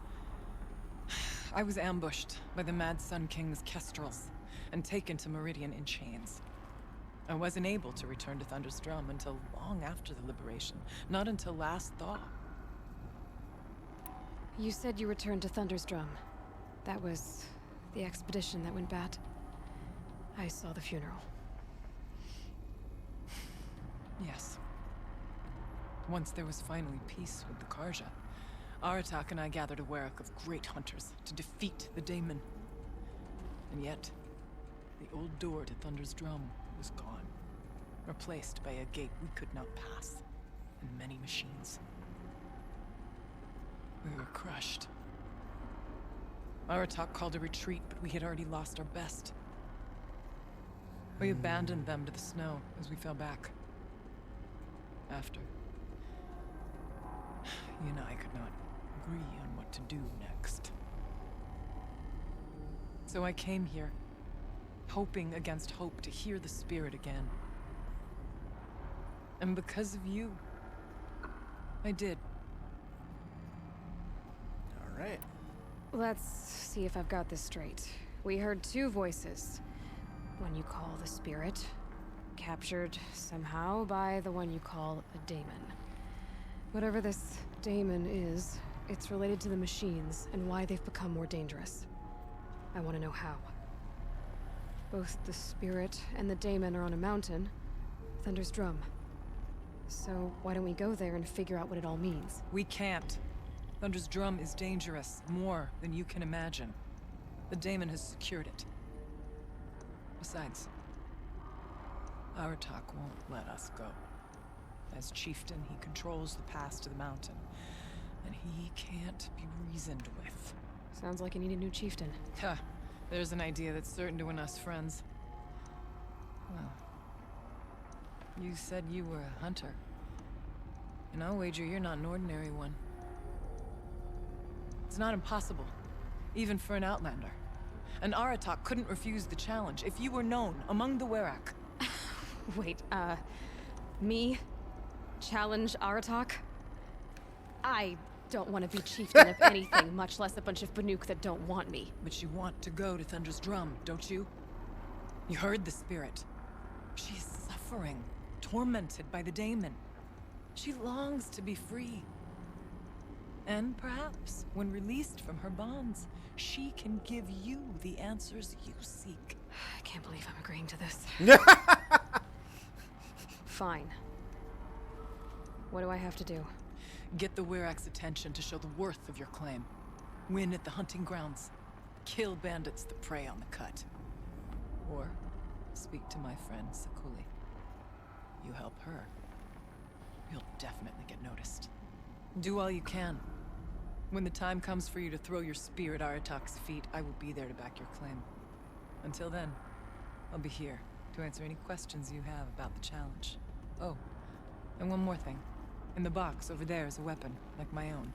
S6: I was ambushed by the Mad Sun King's kestrels, and taken to Meridian in chains. I wasn't able to return to Thunder's Drum until long after the liberation, not until last thaw.
S2: You said you returned to Thunder's Drum. That was the expedition that went bad. I saw the funeral.
S6: Yes. Once there was finally peace with the Karja, Aratak and I gathered a Werak of great hunters to defeat the daemon. And yet, the old door to Thunder's Drum was gone, replaced by a gate we could not pass, and many machines. We were crushed. Aratak called a retreat, but we had already lost our best. We abandoned them to the snow as we fell back. After. You and I could not agree on what to do next. So I came here, hoping against hope to hear the spirit again. And because of you, I did.
S1: All right.
S2: Let's see if I've got this straight. We heard two voices. One you call the spirit, captured somehow by the one you call a daemon. Whatever this daemon is, it's related to the machines and why they've become more dangerous. I want to know how. Both the spirit and the daemon are on a mountain, Thunder's Drum. So why don't we go there and figure out what it all means?
S6: We can't. Thunder's Drum is dangerous, more than you can imagine. The daemon has secured it. Besides, Aratak won't let us go. As chieftain, he controls the pass to the mountain, and he can't be reasoned with.
S2: Sounds like you need a new chieftain.
S6: Huh. There's an idea that's certain to win us friends. Well, you said you were a hunter. And I'll wager you're not an ordinary one. It's not impossible, even for an outlander. And Aratak couldn't refuse the challenge if you were known among the Werak.
S2: Wait, me? Challenge Aratak? I don't want to be chieftain of anything, much less a bunch of Banuk that don't want me.
S6: But you want to go to Thunder's Drum, don't you? You heard the spirit. She's suffering, tormented by the daemon. She longs to be free. And perhaps, when released from her bonds, she can give you the answers you seek.
S2: I can't believe I'm agreeing to this. Fine. What do I have to do?
S6: Get the Werak's attention to show the worth of your claim. Win at the hunting grounds. Kill bandits that prey on the cut. Or speak to my friend Sakuli. You help her, you'll definitely get noticed. Do all you can. When the time comes for you to throw your spear at Aratak's feet, I will be there to back your claim. Until then, I'll be here to answer any questions you have about the challenge. Oh, and one more thing. In the box over there is a weapon, like my own.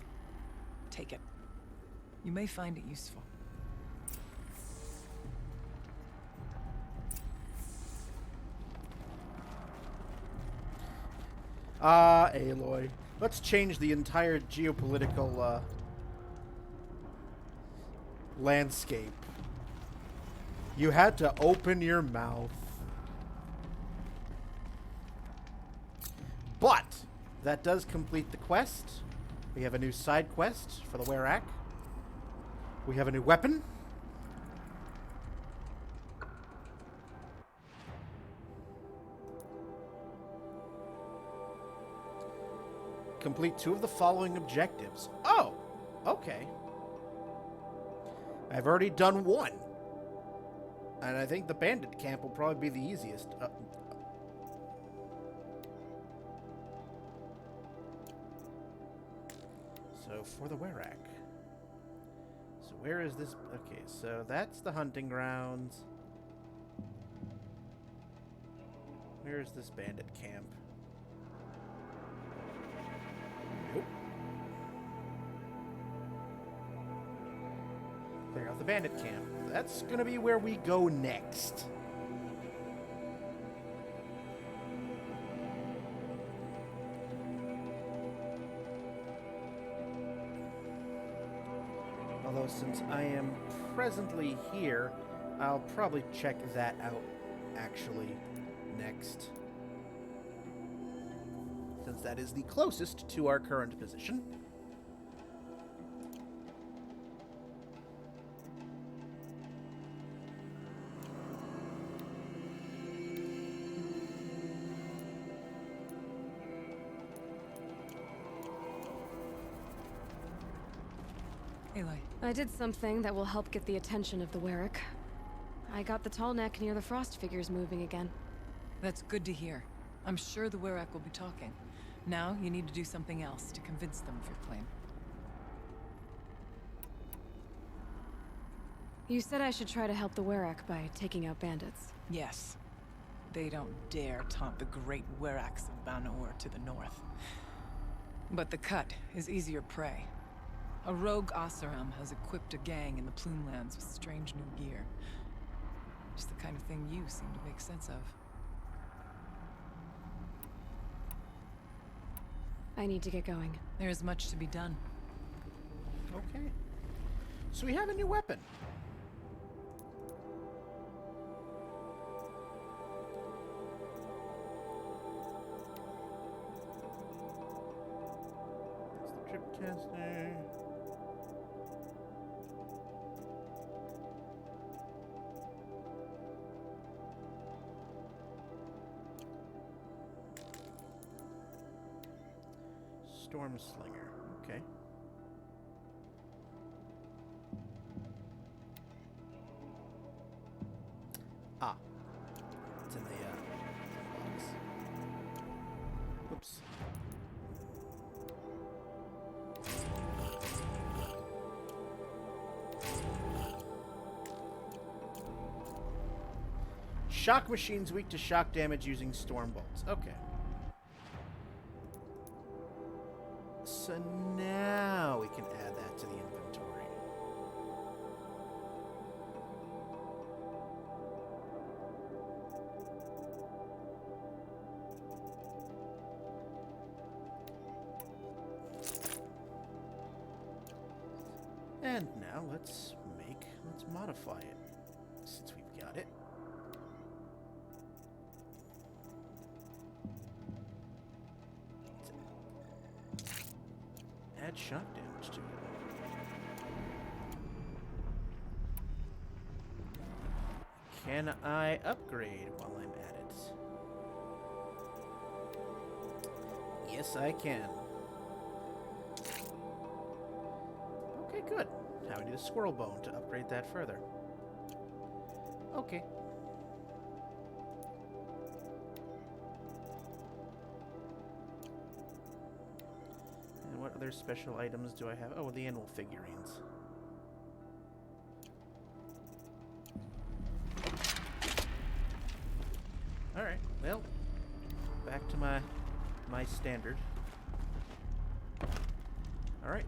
S6: Take it. You may find it useful.
S1: Aloy. Let's change the entire geopolitical, landscape. You had to open your mouth. But that does complete the quest. We have a new side quest for the Werak. We have a new weapon. Complete 2 of the following objectives. Oh, okay. I've already done 1. And I think the bandit camp will probably be the easiest. So, for the Werak. So, where is this? Okay, so that's the hunting grounds. Where is this bandit camp? Nope. Clear out the bandit camp. That's gonna be where we go next. Although since I am presently here, I'll probably check that out actually next. Since that is the closest to our current position.
S6: Aloy.
S2: I did something that will help get the attention of the Werak. I got the tall neck near the frost figures moving again.
S6: That's good to hear. I'm sure the Werak will be talking. Now, you need to do something else to convince them of your claim.
S2: You said I should try to help the Werak by taking out bandits.
S6: Yes. They don't dare taunt the great Weraks of Banor to the north. But the Cut is easier prey. A rogue Oseram has equipped a gang in the Plumelands with strange new gear. Just the kind of thing you seem to make sense of.
S2: I need to get going.
S6: There is much to be done.
S1: Okay. So we have a new weapon. That's the trip caster. Storm Slinger. Okay. Ah. It's in the box. Oops. Shock machines weak to shock damage using storm bolts. Okay. So now we can add that to the inventory. And now let's modify it since we've got it. Add shock damage to it. Can I upgrade while I'm at it? Yes, I can. Okay, good. Now we need a squirrel bone to upgrade that further. Okay. What other special items do I have? Oh, the animal figurines. Alright, well, back to my standard. Alright.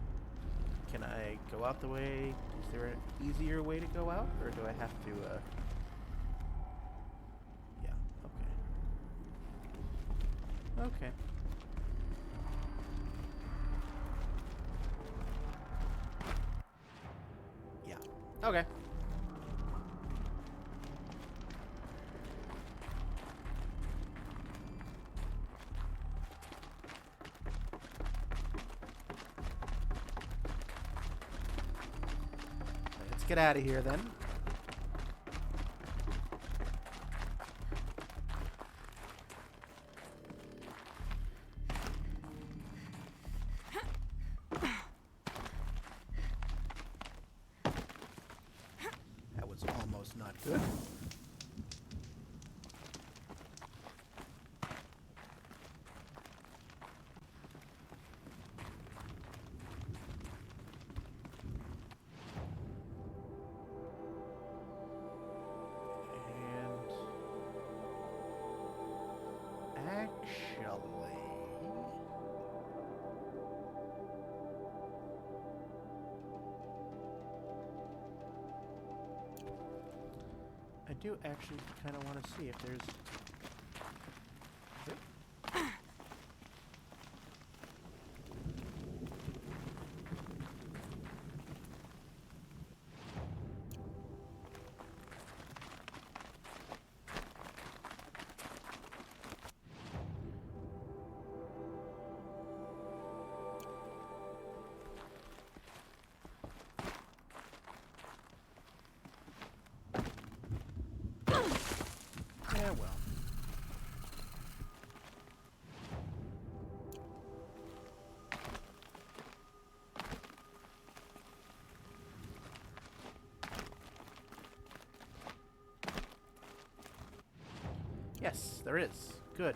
S1: Can I go out the way? Is there an easier way to go out? Or do I have to, yeah, okay. Okay. Okay. Let's get out of here then. Almost not good. And actually, I do actually kind of want to see if there's... Yeah, well. Yes, there is. Good.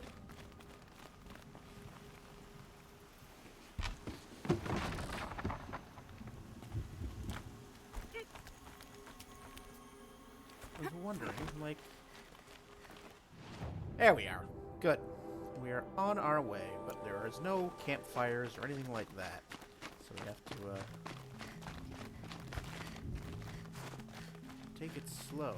S1: I was wondering, like... There we are. Good. We are on our way, but there is no campfires or anything like that. So we have to take it slow.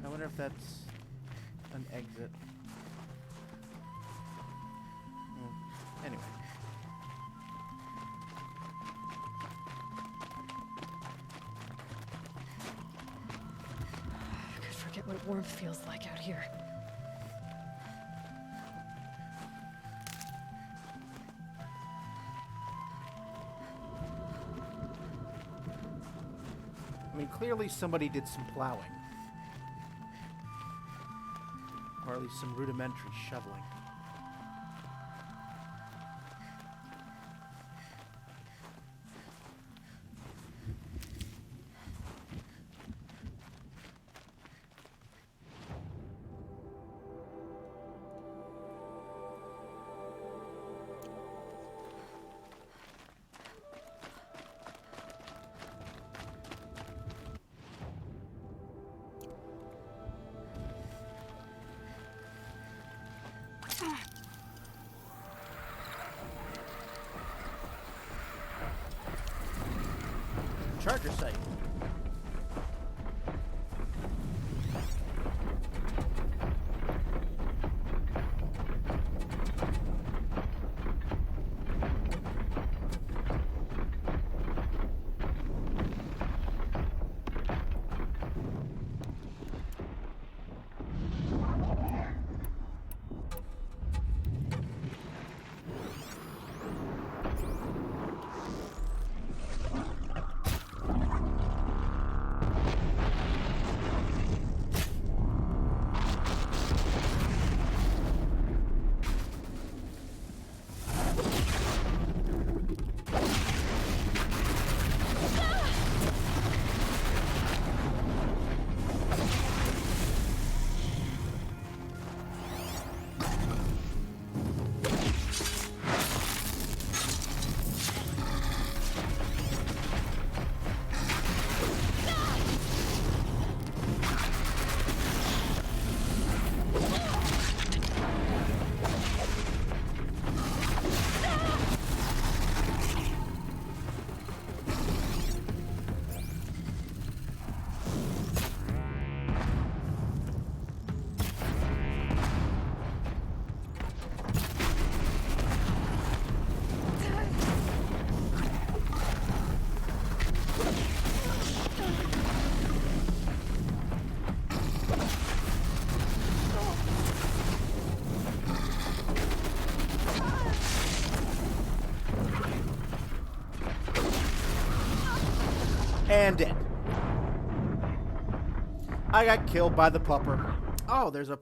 S1: I wonder if that's an exit. Anyway.
S2: I could forget what warmth feels like out here.
S1: I mean, clearly somebody did some plowing. Or at least some rudimentary shoveling. Charger site. And dead. I got killed by the pupper. Oh, there's a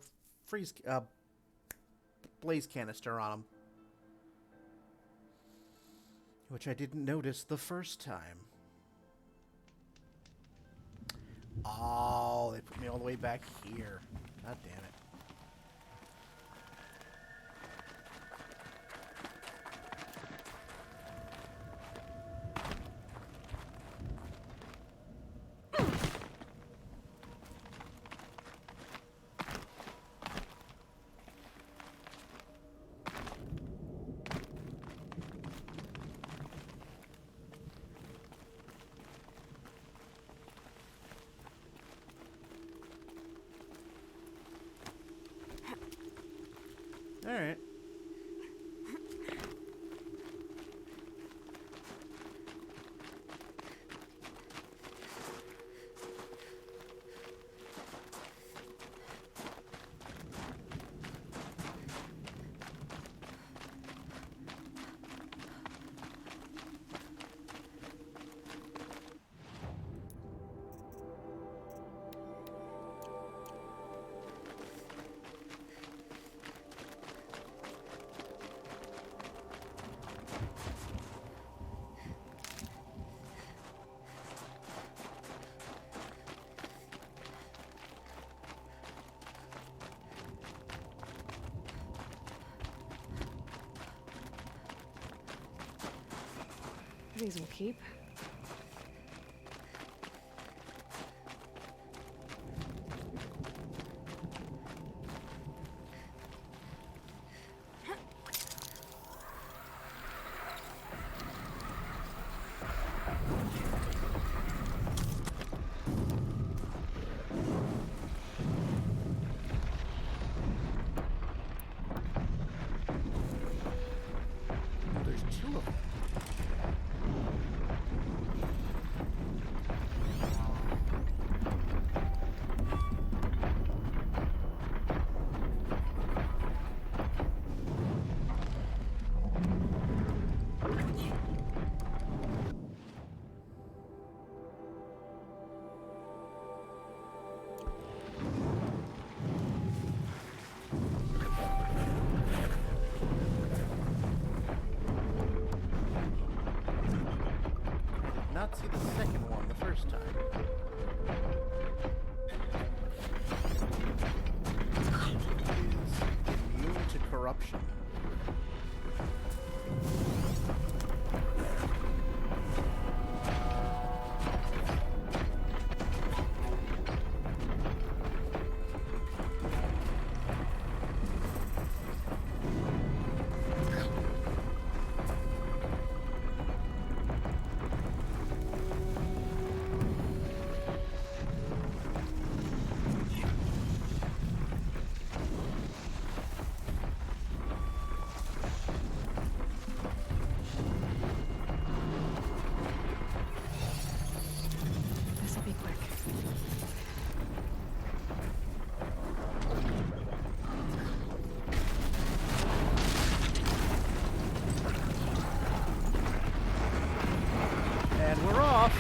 S1: blaze canister on him. Which I didn't notice the first time. Oh, they put me all the way back here. God damn it.
S2: These will keep.
S1: There's two of them. Not see the second one the first time. Is immune to corruption.
S2: This'll be quick.
S1: And we're off.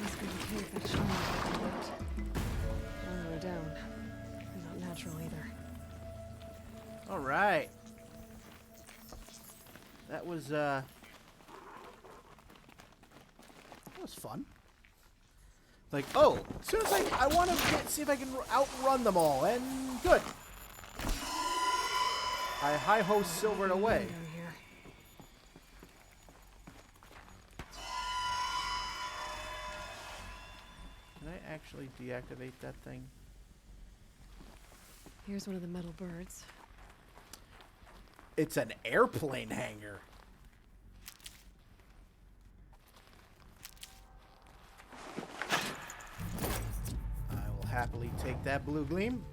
S2: Must be the cave that Shaman built. Long way down. Not natural either.
S1: All right. That was fun. Like, oh, as soon as I want to see if I can outrun them all, and good. I hi-ho silvered away.
S2: Down here.
S1: Can I actually deactivate that thing?
S2: Here's one of the metal birds.
S1: It's an airplane hangar. I will happily take that blue gleam.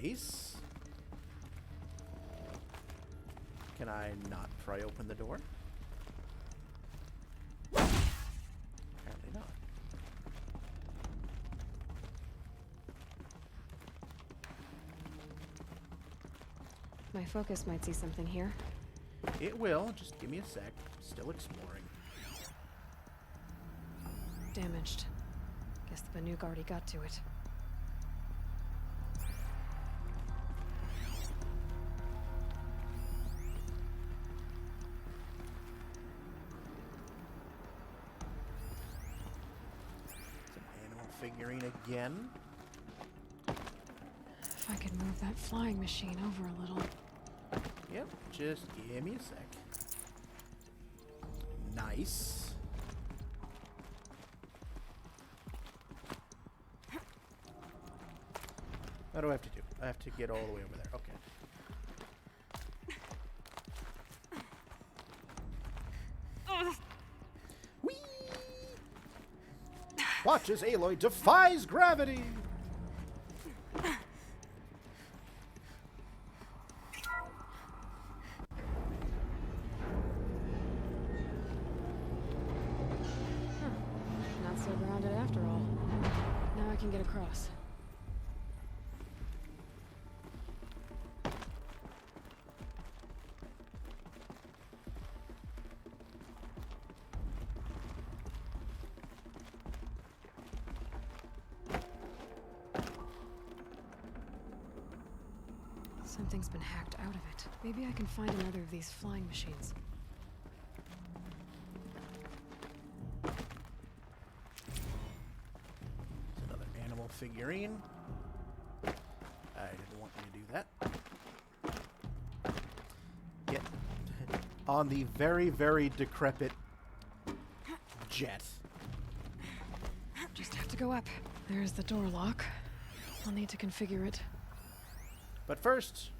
S1: Nice. Can I not pry open the door? Apparently not.
S2: My focus might see something here.
S1: It will. Just give me a sec. Still exploring.
S2: Damaged. Guess the Banuk already got to it.
S1: It's an animal figurine again.
S2: If I could move that flying machine over a little.
S1: Yep, just give me a sec. Nice. What do I have to do? I have to get all the way over there. Okay. Whee! Watch as Aloy defies gravity!
S2: can get across. Something's been hacked out of it. Maybe I can find another of these flying machines.
S1: It's another animal figurine. I didn't want you to do that. Get on the very, very decrepit jet.
S2: Just have to go up. There's the door lock. I'll need to configure it.
S1: But first,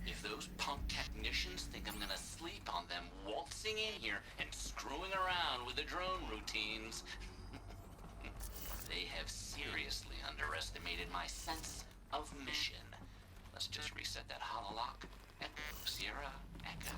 S4: If those punk technicians think I'm gonna sleep on them waltzing in here and screwing around with the drone routines, they have seriously underestimated my sense of mission. Let's just reset that hololock. Echo, Sierra, Echo.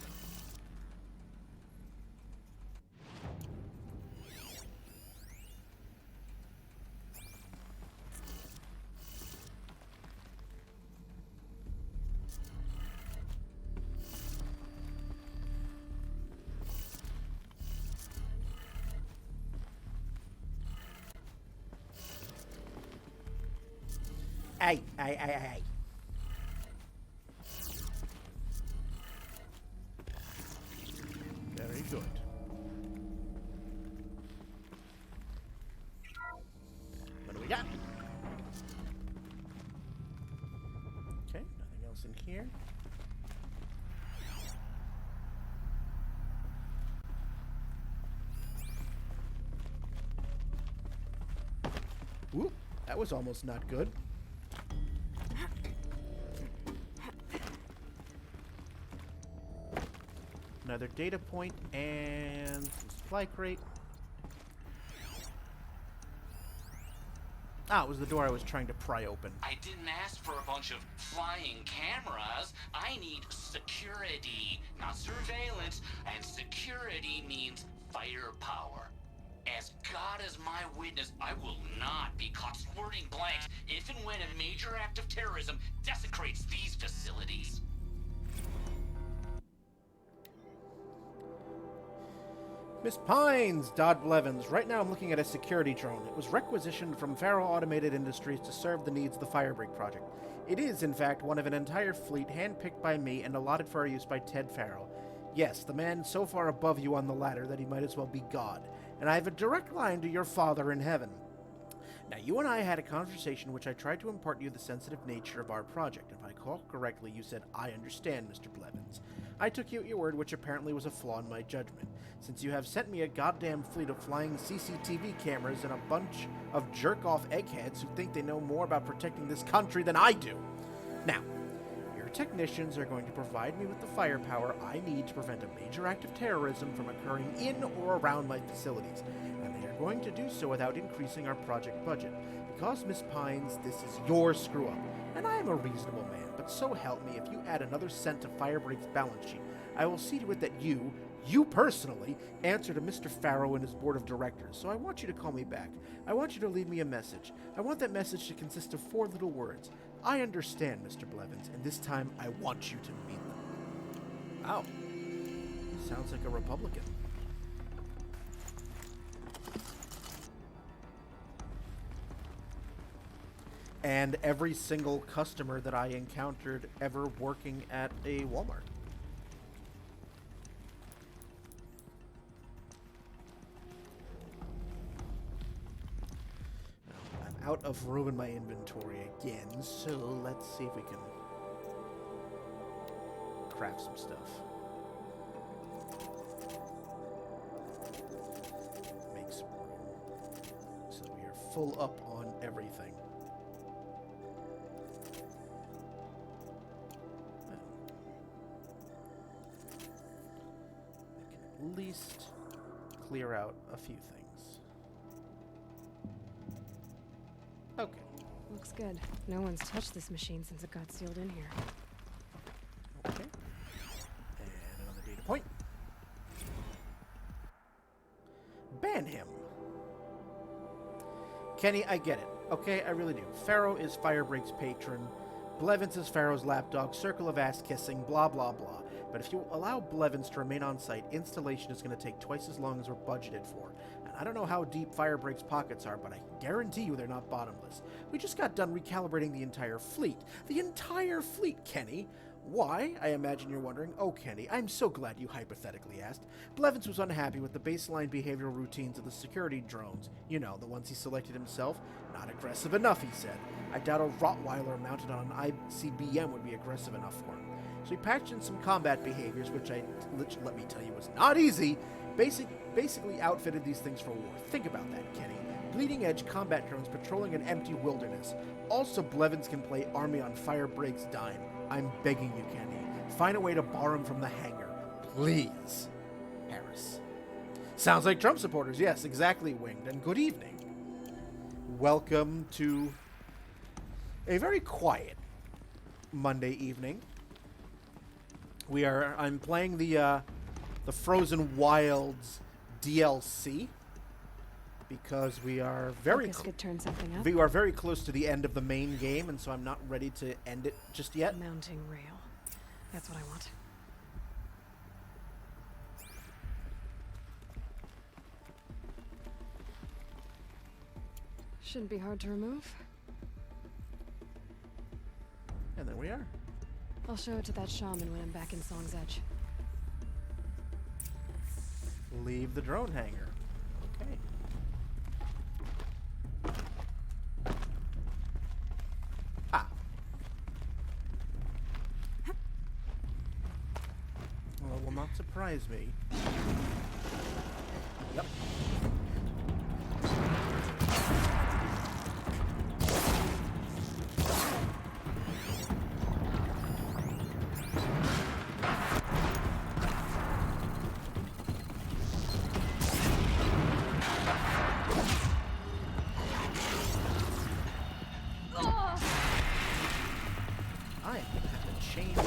S1: Aye. Very good. What do we got? Okay, nothing else in here. Ooh, that was almost not good. Another data point and some supply crate. Ah, it was the door I was trying to pry open.
S4: I didn't ask for a bunch of flying cameras. I need security, not surveillance. And security means firepower. As God is my witness, I will not be caught squirting blanks if and when a major act of terrorism desecrates these facilities.
S1: Miss Pines, Dodd Blevins. Right now I'm looking at a security drone. It was requisitioned from Farrow Automated Industries to serve the needs of the Firebreak project. It is, in fact, one of an entire fleet handpicked by me and allotted for our use by Ted Farrow. Yes, the man so far above you on the ladder that he might as well be God. And I have a direct line to your Father in heaven. Now, you and I had a conversation in which I tried to impart you the sensitive nature of our project. If I recall correctly, you said, "I understand, Mr. Blevins." I took you at your word, which apparently was a flaw in my judgment. Since you have sent me a goddamn fleet of flying CCTV cameras and a bunch of jerk-off eggheads who think they know more about protecting this country than I do. Now, your technicians are going to provide me with the firepower I need to prevent a major act of terrorism from occurring in or around my facilities, and they are going to do so without increasing our project budget. Because, Miss Pines, this is your screw-up, and I am a reasonable man, but so help me, if you add another cent to Firebreak's balance sheet, I will see to it that you personally, answer to Mr. Farrow and his board of directors. So I want you to call me back. I want you to leave me a message. I want that message to consist of 4 little words. I understand, Mr. Blevins, and this time I want you to mean them. Wow. Sounds like a Republican. And every single customer that I encountered ever working at a Walmart. I'm out of room in my inventory again, so let's see if we can craft some stuff. Make some room. So we are full up on everything. At least clear out a few things. Okay.
S2: Looks good. No one's touched this machine since it got sealed in here.
S1: Okay. And another data point. Ban him. Kenny, I get it. Okay, I really do. Pharaoh is Firebreak's patron. Blevins is Pharaoh's lapdog. Circle of ass kissing. Blah, blah, blah. But if you allow Blevins to remain on site, installation is going to take twice as long as we're budgeted for. And I don't know how deep Firebreak's pockets are, but I guarantee you they're not bottomless. We just got done recalibrating the entire fleet. The entire fleet, Kenny. Why? I imagine you're wondering. Oh, Kenny, I'm so glad you hypothetically asked. Blevins was unhappy with the baseline behavioral routines of the security drones. You know, the ones he selected himself. Not aggressive enough, he said. I doubt a Rottweiler mounted on an ICBM would be aggressive enough for him. So he patched in some combat behaviors, which let me tell you, was not easy. Basically outfitted these things for war. Think about that, Kenny. Bleeding-edge combat drones patrolling an empty wilderness. Also, Blevins can play Army on Firebreak's dime. I'm begging you, Kenny. Find a way to borrow him from the hangar. Please. Harris. Sounds like Trump supporters. Yes, exactly, Winged. And good evening. Welcome to a very quiet Monday evening. I'm playing the Frozen Wilds DLC because we are
S2: could turn something up.
S1: we are very close to the end of the main game, and so I'm not ready to end it just yet.
S2: Mounting rail. That's what I want. Shouldn't be hard to remove.
S1: And there we are.
S2: I'll show it to that shaman when I'm back in Song's Edge.
S1: Leave the drone hangar. Okay. Ah. Well, it will not surprise me. Yep. I am gonna have to change.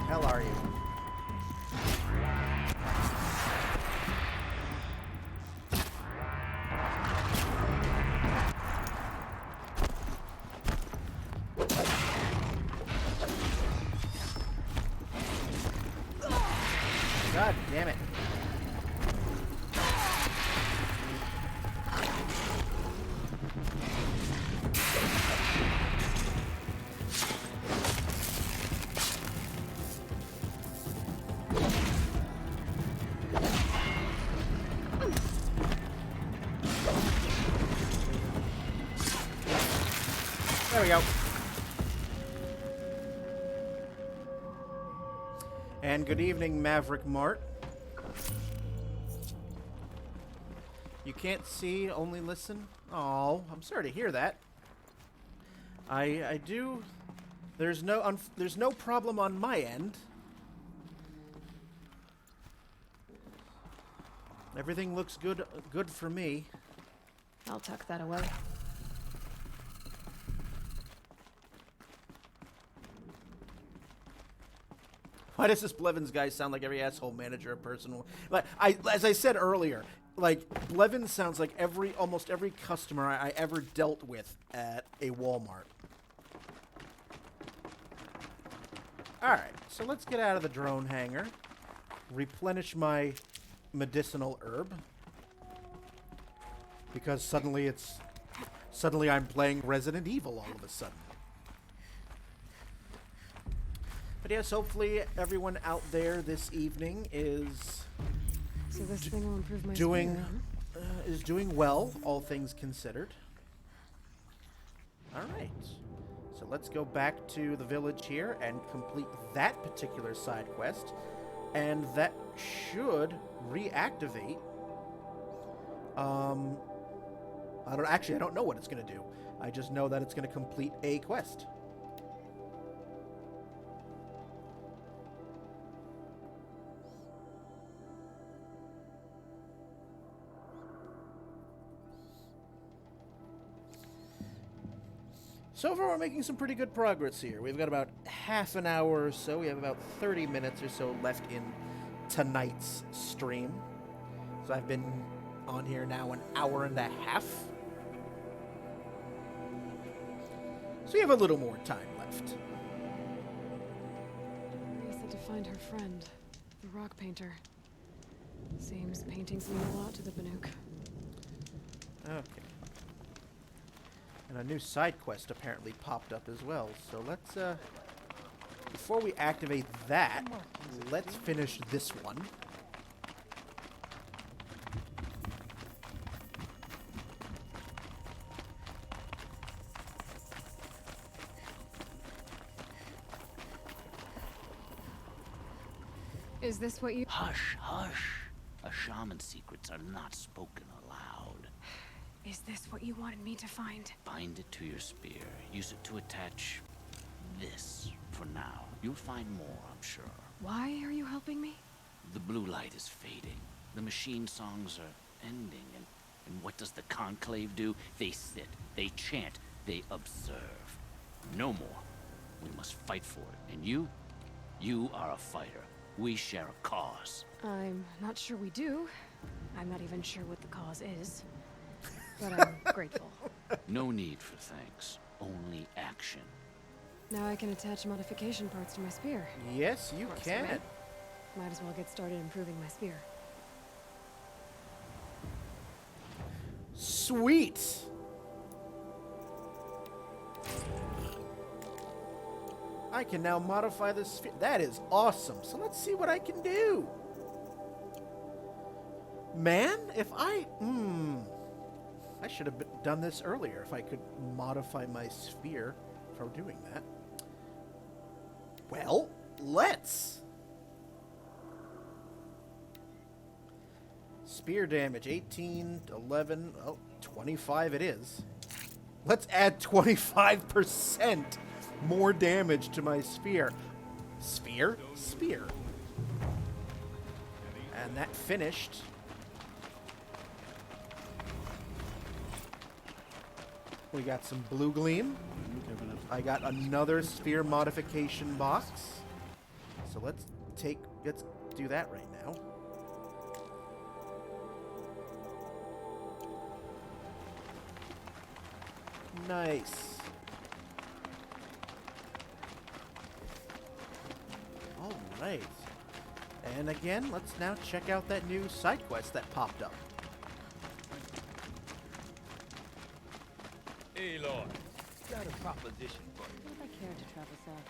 S1: Hell are you? God damn it. There we go. And good evening, Maverick Mart. You can't see, only listen? Oh, I'm sorry to hear that. I do. There's no problem on my end. Everything looks good for me.
S2: I'll tuck that away.
S1: Why does this Blevins guy sound like every asshole manager of personal? Like as I said earlier, like Blevins sounds like almost every customer I ever dealt with at a Walmart. All right, so let's get out of the drone hangar, replenish my medicinal herb, because suddenly I'm playing Resident Evil all of a sudden. But yes, hopefully everyone out there this evening is
S2: So this thing will improve my
S1: doing
S2: speed, huh?
S1: is doing well, all things considered. All right, so let's go back to the village here and complete that particular side quest, and that should reactivate I don't know what it's going to do. I just know that it's going to complete a quest. So far, we're making some pretty good progress here. We've got about half an hour or so. We have about 30 minutes or so left in tonight's stream. So I've been on here now an hour and a half. So we have a little more time left.
S2: Ourea said to find her friend, the rock painter. Seems paintings mean a lot to the Banuk.
S1: Okay. And a new side quest apparently popped up as well. So let's, before we activate that, let's finish this one.
S2: Is this what you...
S4: Hush, hush. A shaman's secrets are not spoken aloud.
S2: Is this what you wanted me to find?
S4: Bind it to your spear. Use it to attach this for now. You'll find more, I'm sure.
S2: Why are you helping me?
S4: The blue light is fading. The machine songs are ending. And what does the conclave do? They sit, they chant, they observe. No more. We must fight for it. And you are a fighter. We share a cause.
S2: I'm not sure we do. I'm not even sure what the cause is. But I'm grateful.
S4: No need for thanks. Only action.
S2: Now I can attach modification parts to my spear.
S1: Yes, you
S2: Works
S1: can.
S2: for me. Might as well get started improving my spear.
S1: Sweet! I can now modify the sphere. That is awesome. So let's see what I can do. Man, if I should have done this earlier if I could modify my sphere for doing that. Well, let's. Spear damage 18, 11, oh, 25 it is. Let's add 25% more damage to my spear. Spear? Spear. And that finished. We got some blue gleam. I got another sphere modification box. So let's do that right now. Nice. All right. And again, let's now check out that new side quest that popped up.
S9: Hey, Lord. Got a proposition for you.
S10: If I care to travel south,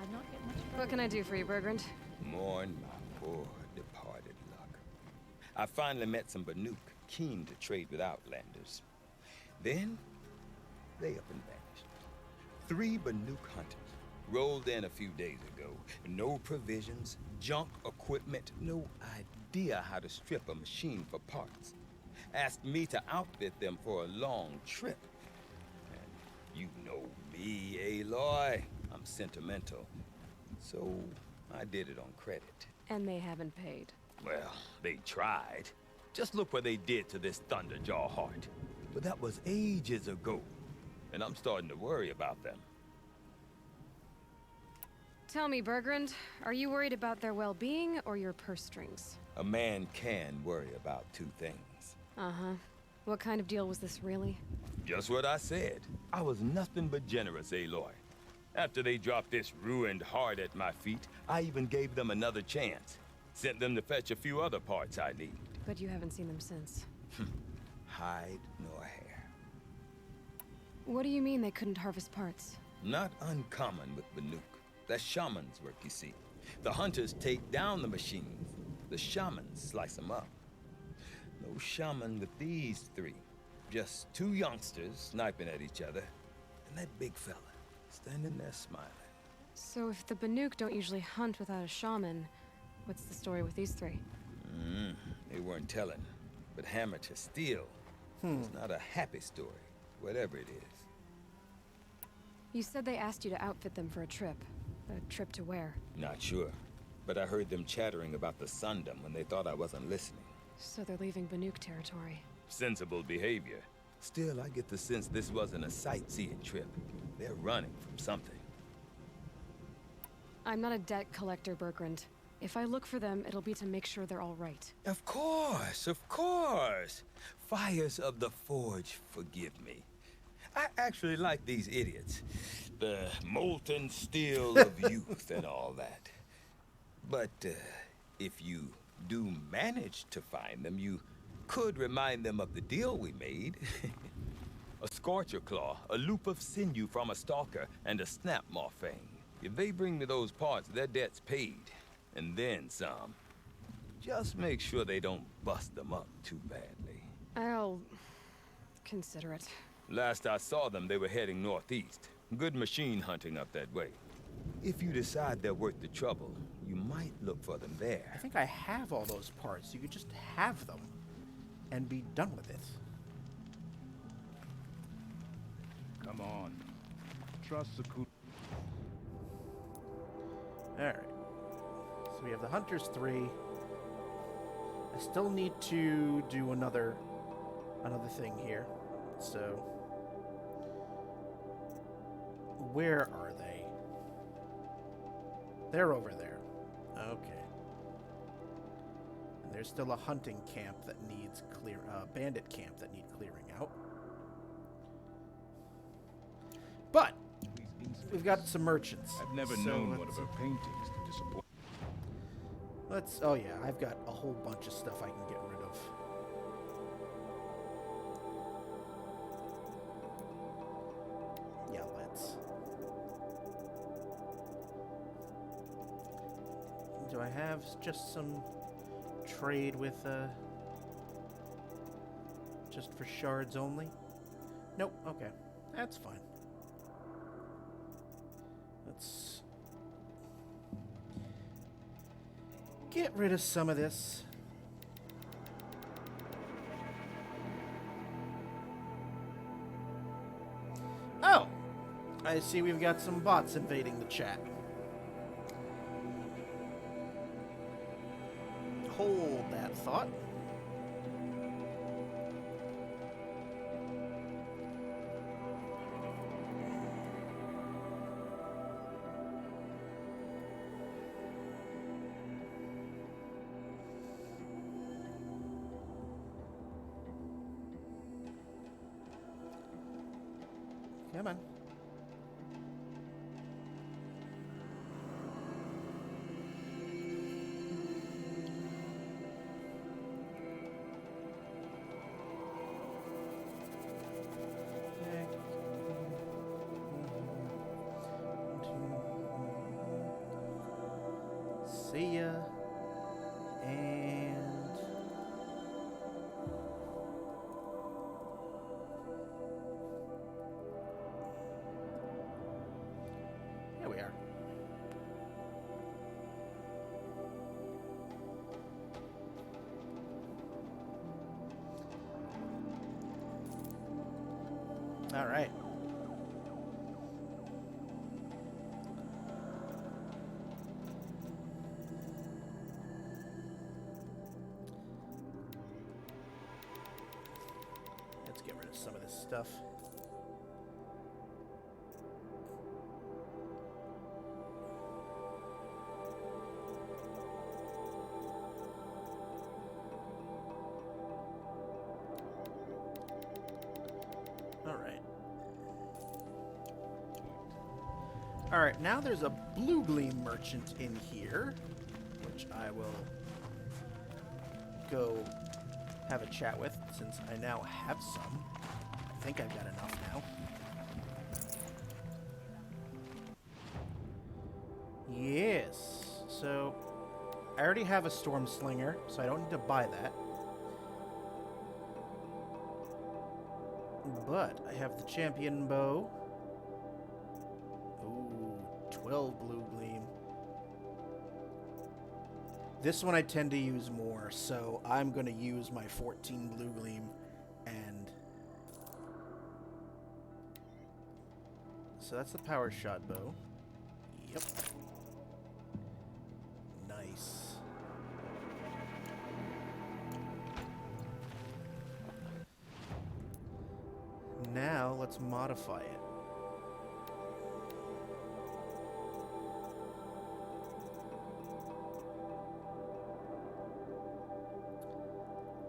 S10: I'd not get much
S2: What can I do for you, Bergrand?
S9: Mourn my poor departed luck. I finally met some Banuk keen to trade with Outlanders. Then, they up and vanished. 3 Banuk hunters rolled in a few days ago. No provisions, junk equipment, no idea how to strip a machine for parts. Asked me to outfit them for a long trip. And you know me, Aloy. I'm sentimental. So I did it on credit.
S2: And they haven't paid.
S9: Well, they tried. Just look what they did to this Thunderjaw heart. But that was ages ago. And I'm starting to worry about them.
S2: Tell me, Bergrand, are you worried about their well-being or your purse strings?
S9: A man can worry about 2 things.
S2: Uh-huh. What kind of deal was this, really?
S9: Just what I said. I was nothing but generous, Aloy. After they dropped this ruined heart at my feet, I even gave them another chance. Sent them to fetch a few other parts I need.
S2: But you haven't seen them since.
S9: Hide nor hair.
S2: What do you mean they couldn't harvest parts?
S9: Not uncommon with Banuk. That's shaman's work, you see. The hunters take down the machines. The shamans slice them up. No shaman with these 3. Just 2 youngsters sniping at each other. And that big fella standing there smiling.
S2: So if the Banuk don't usually hunt without a shaman, what's the story with these 3?
S9: They weren't telling. But hammer to steel. It's not a happy story, whatever it is.
S2: You said they asked you to outfit them for a trip. A trip to where?
S9: Not sure, but I heard them chattering about the Sundom when they thought I wasn't listening.
S2: So they're leaving Banuk territory.
S9: Sensible behavior. Still, I get the sense this wasn't a sightseeing trip. They're running from something.
S2: I'm not a debt collector, Bergrand. If I look for them, it'll be to make sure they're all right.
S9: Of course, of course. Fires of the Forge, forgive me. I actually like these idiots. The molten steel of youth and all that. But if you do manage to find them, you could remind them of the deal we made. A scorcher claw, a loop of sinew from a stalker, and a snap maw fang. If they bring me those parts, their debt's paid. And then some. Just make sure they don't bust them up too badly.
S2: I'll consider it.
S9: Last I saw them, they were heading northeast. Good machine hunting up that way. If you decide they're worth the trouble, you might look for them there.
S1: I think I have all those parts. You could just have them and be done with it.
S11: Come on. Trust Saku.
S1: Alright. So we have the Hunters 3. I still need to do another thing here. So where are they? They're over there. Okay. And there's still a hunting camp that needs bandit camp that need clearing out. But we've got some merchants.
S11: I've never known one of her paintings to disappoint.
S1: Oh yeah, I've got a whole bunch of stuff I can get rid of. Yeah, let's. Do I have just some trade with, just for shards only? Nope, okay. That's fine. Let's get rid of some of this. Oh! I see we've got some bots invading the chat. Hold that thought. Come on. See ya. And there we are. All right. Let's get rid of some of this stuff. Alright, now there's a blue gleam merchant in here, which I will go have a chat with, since I now have some. I think I've got enough now. Yes, so I already have a storm slinger, so I don't need to buy that. But I have the champion bow. 12 blue gleam. This one I tend to use more, so I'm going to use my 14 blue gleam and so that's the power shot bow. Yep. Nice. Now let's modify it.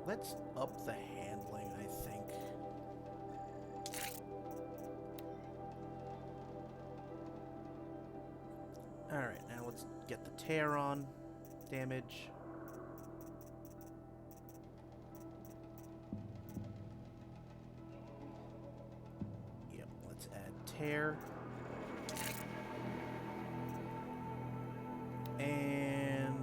S1: Let's up the handling, I think. Alright, now let's get the tear on. Damage. Yep, let's add tear. And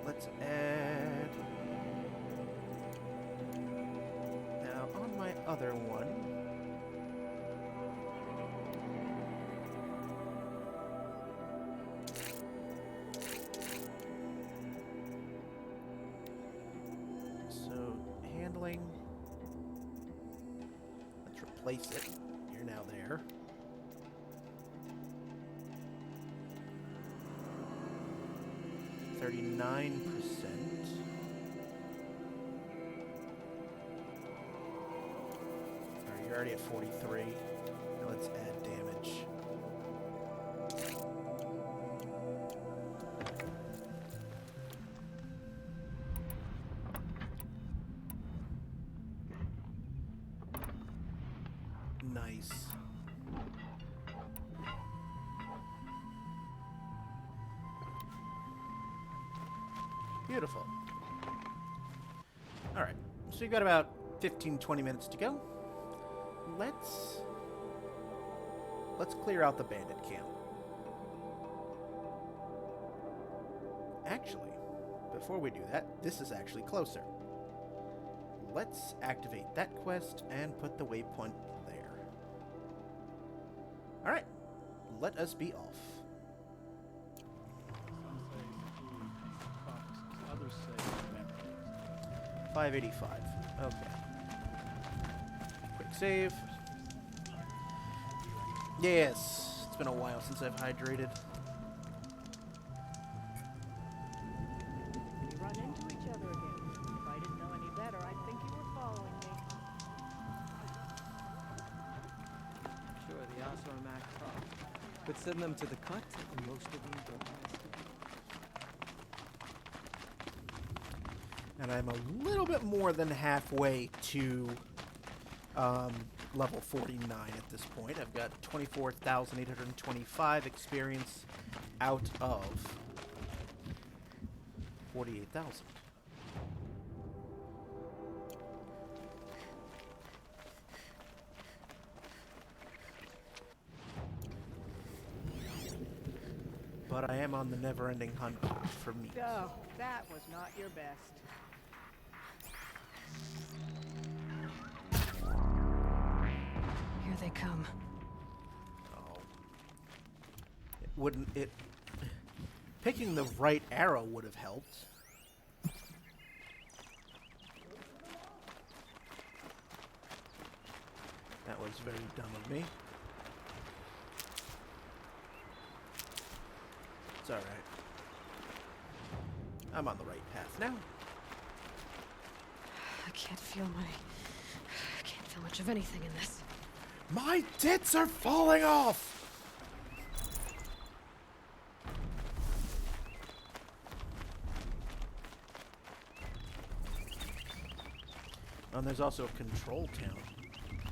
S1: let's add, now on my other one, so handling, let's replace it. You're now there. %39%. Alright, you're already at 43. Now let's add damage. Nice. Beautiful. Alright, so you've got about 15-20 minutes to go. Let's clear out the bandit camp. Actually, before we do that, this is actually closer. Let's activate that quest and put the waypoint there. Alright, let us be off. 585. Okay. Quick save. Yes, it's been a while since I've hydrated.
S10: We run into each other again. If I didn't know any better, I'd think you were following me.
S12: Sure, the Asura Mac tough. Could send them to the cut, and most of them don't.
S1: And I'm a little bit more than halfway to level 49 at this point. I've got 24,825 experience out of 48,000. But I am on the never-ending hunt for meat.
S10: Oh, that was not your best.
S2: Here they come.
S1: Oh. Picking the right arrow would have helped. That was very dumb of me. It's alright. I'm on the right path now.
S2: I can't feel much of anything in this.
S1: My tits are falling off! And there's also a control tower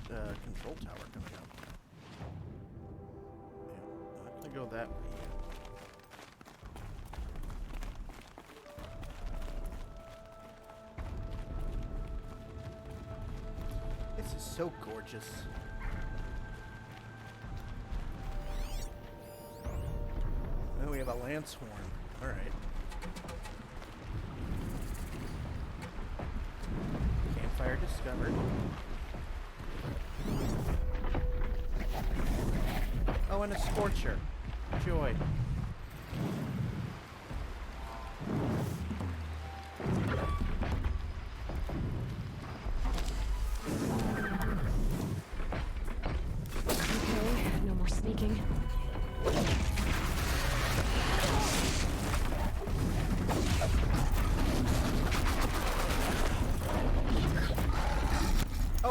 S1: coming up. Yeah, not gonna go that way yet. This is so gorgeous. Oh, we have a lance horn. All right. Campfire discovered. Oh, and a scorcher. Joy.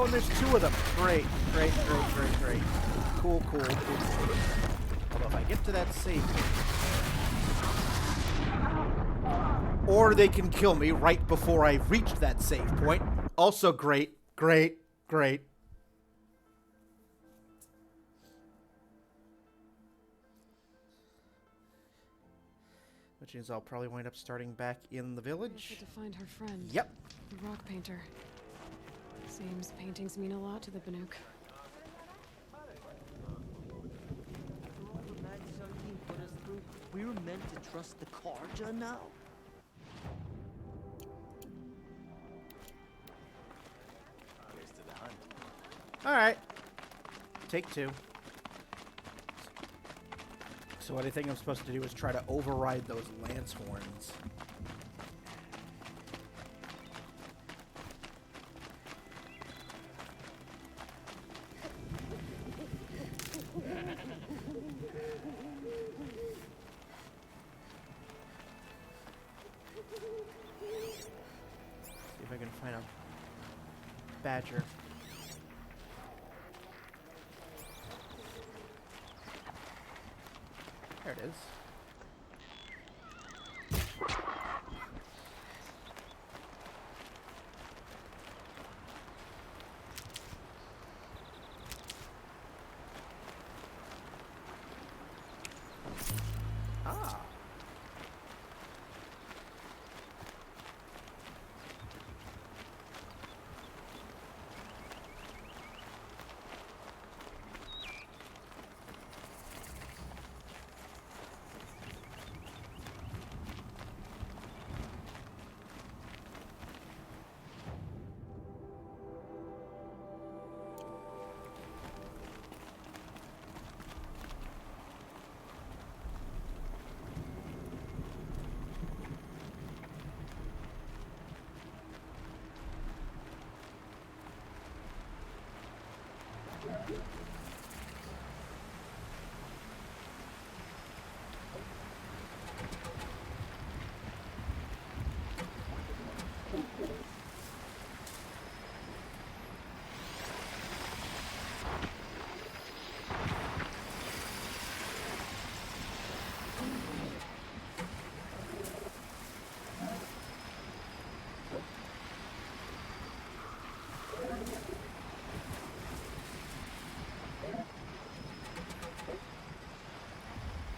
S1: and there's two of them. Great, great, great, great, great. Cool, cool, cool, cool. Although if I get to that save point, or they can kill me right before I reach that save point. Also great, great, great. Which means I'll probably wind up starting back in the village.
S2: To find her friend.
S1: Yep.
S2: The rock painter. Seems paintings mean a lot to the Banuk.
S12: We were meant to trust the Karja now? Here's to the hunt.
S1: Alright. Take two. So what I think I'm supposed to do is try to override those lance horns. See if I can find a badger. There it is. Ah.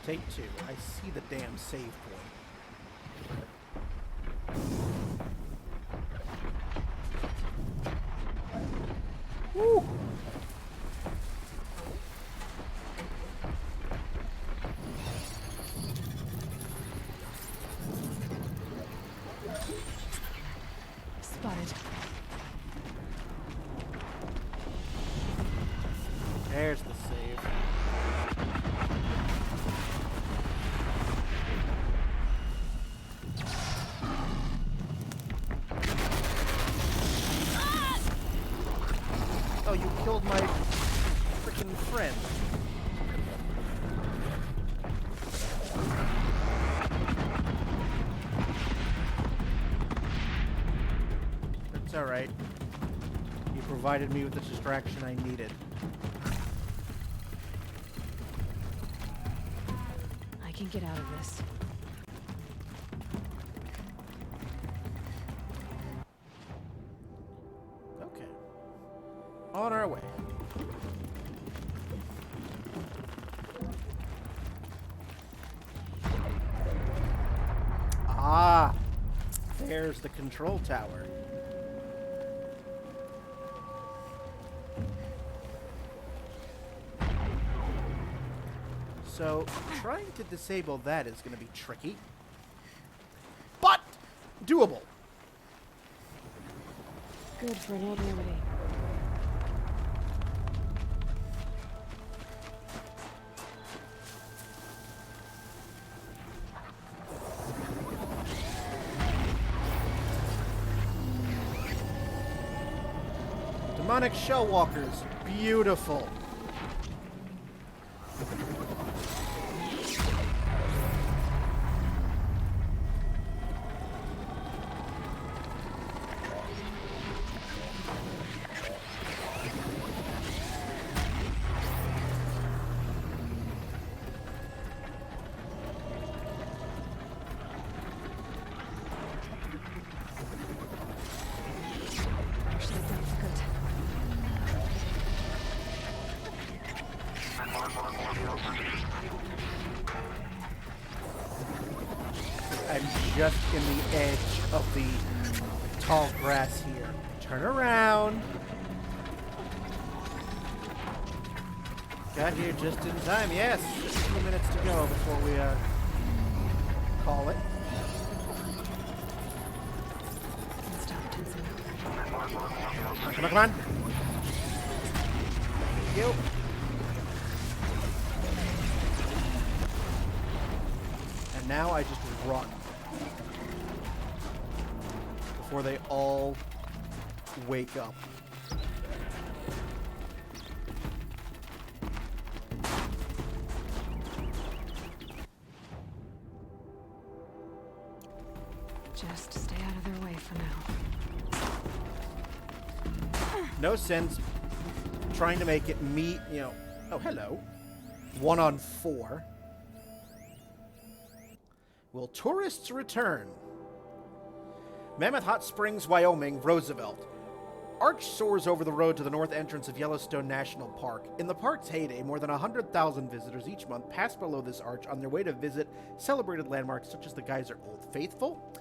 S1: Take two. I see the damn save point. Woo!
S2: Spotted.
S1: There's the save. Oh, you killed my freaking friend. It's alright. You provided me with the distraction I needed.
S2: I can get out of this.
S1: Okay. On our way. Ah! There's the control tower. So, trying to disable that is going to be tricky. But, doable.
S2: Good for an old remedy.
S1: Demonic shell walkers. Beautiful. I'm just in the edge of the tall grass here. Turn around. Got here just in time. Yes, 2 minutes to go before we call it. Come on, come on. Thank you. And now I just run. Before they all wake up.
S2: Just stay out of their way for now.
S1: No sense trying to make it meet, you know. Oh, hello. 1 on 4. Will tourists return? Mammoth Hot Springs, Wyoming, Roosevelt. Arch soars over the road to the north entrance of Yellowstone National Park. In the park's heyday, more than 100,000 visitors each month pass below this arch on their way to visit celebrated landmarks such as the Geyser Old Faithful,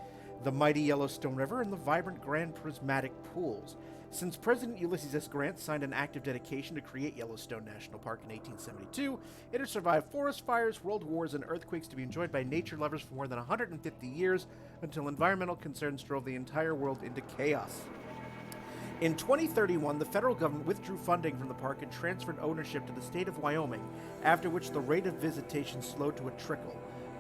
S1: the mighty Yellowstone River, and the vibrant Grand Prismatic Pools. Since President Ulysses S. Grant signed an act of dedication to create Yellowstone National Park in 1872, it has survived forest fires, world wars, and earthquakes to be enjoyed by nature lovers for more than 150 years until environmental concerns drove the entire world into chaos. In 2031, the federal government withdrew funding from the park and transferred ownership to the state of Wyoming, after which the rate of visitation slowed to a trickle.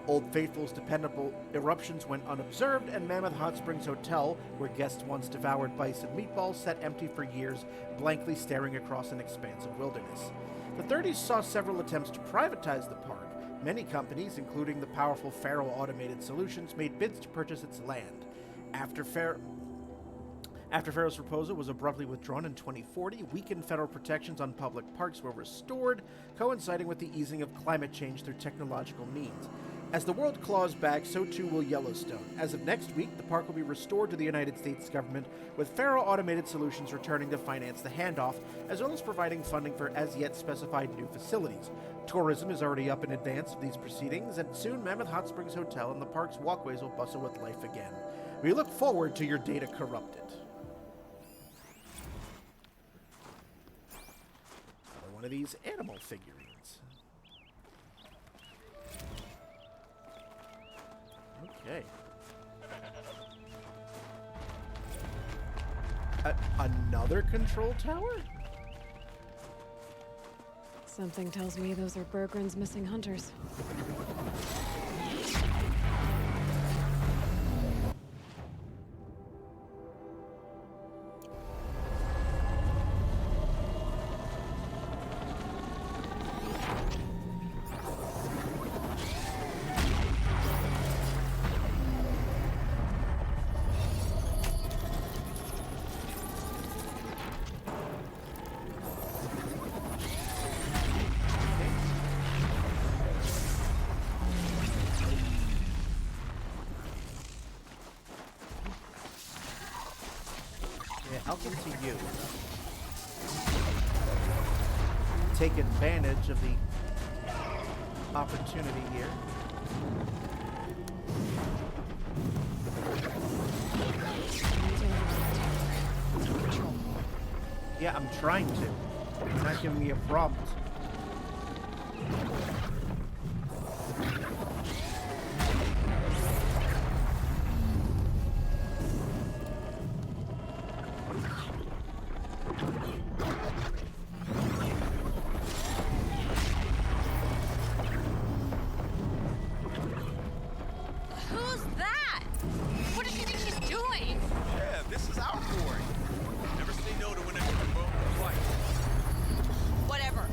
S1: Old Faithful's dependable eruptions went unobserved, and Mammoth Hot Springs Hotel, where guests once devoured bison meatballs, sat empty for years, blankly staring across an expanse of wilderness. The 30s saw several attempts to privatize the park. Many companies, including the powerful Faro Automated Solutions, made bids to purchase its land. After Faro's proposal was abruptly withdrawn in 2040, weakened federal protections on public parks were restored, coinciding with the easing of climate change through technological means. As the world claws back, so too will Yellowstone. As of next week, the park will be restored to the United States government, with Faro Automated Solutions returning to finance the handoff, as well as providing funding for as-yet specified new facilities. Tourism is already up in advance of these proceedings, and soon Mammoth Hot Springs Hotel and the park's walkways will bustle with life again. We look forward to your data corrupted. Another one of these animal figurines. Okay. Another control tower?
S2: Something tells me those are Bergren's missing hunters.
S1: I'll give it to you. Take advantage of the opportunity here. Yeah, I'm trying to. You're not giving me a prompt.
S13: Who's that? What does she think she's doing?
S14: Yeah, this is our quarry. Never say no to an extra boat in flight.
S13: Whatever.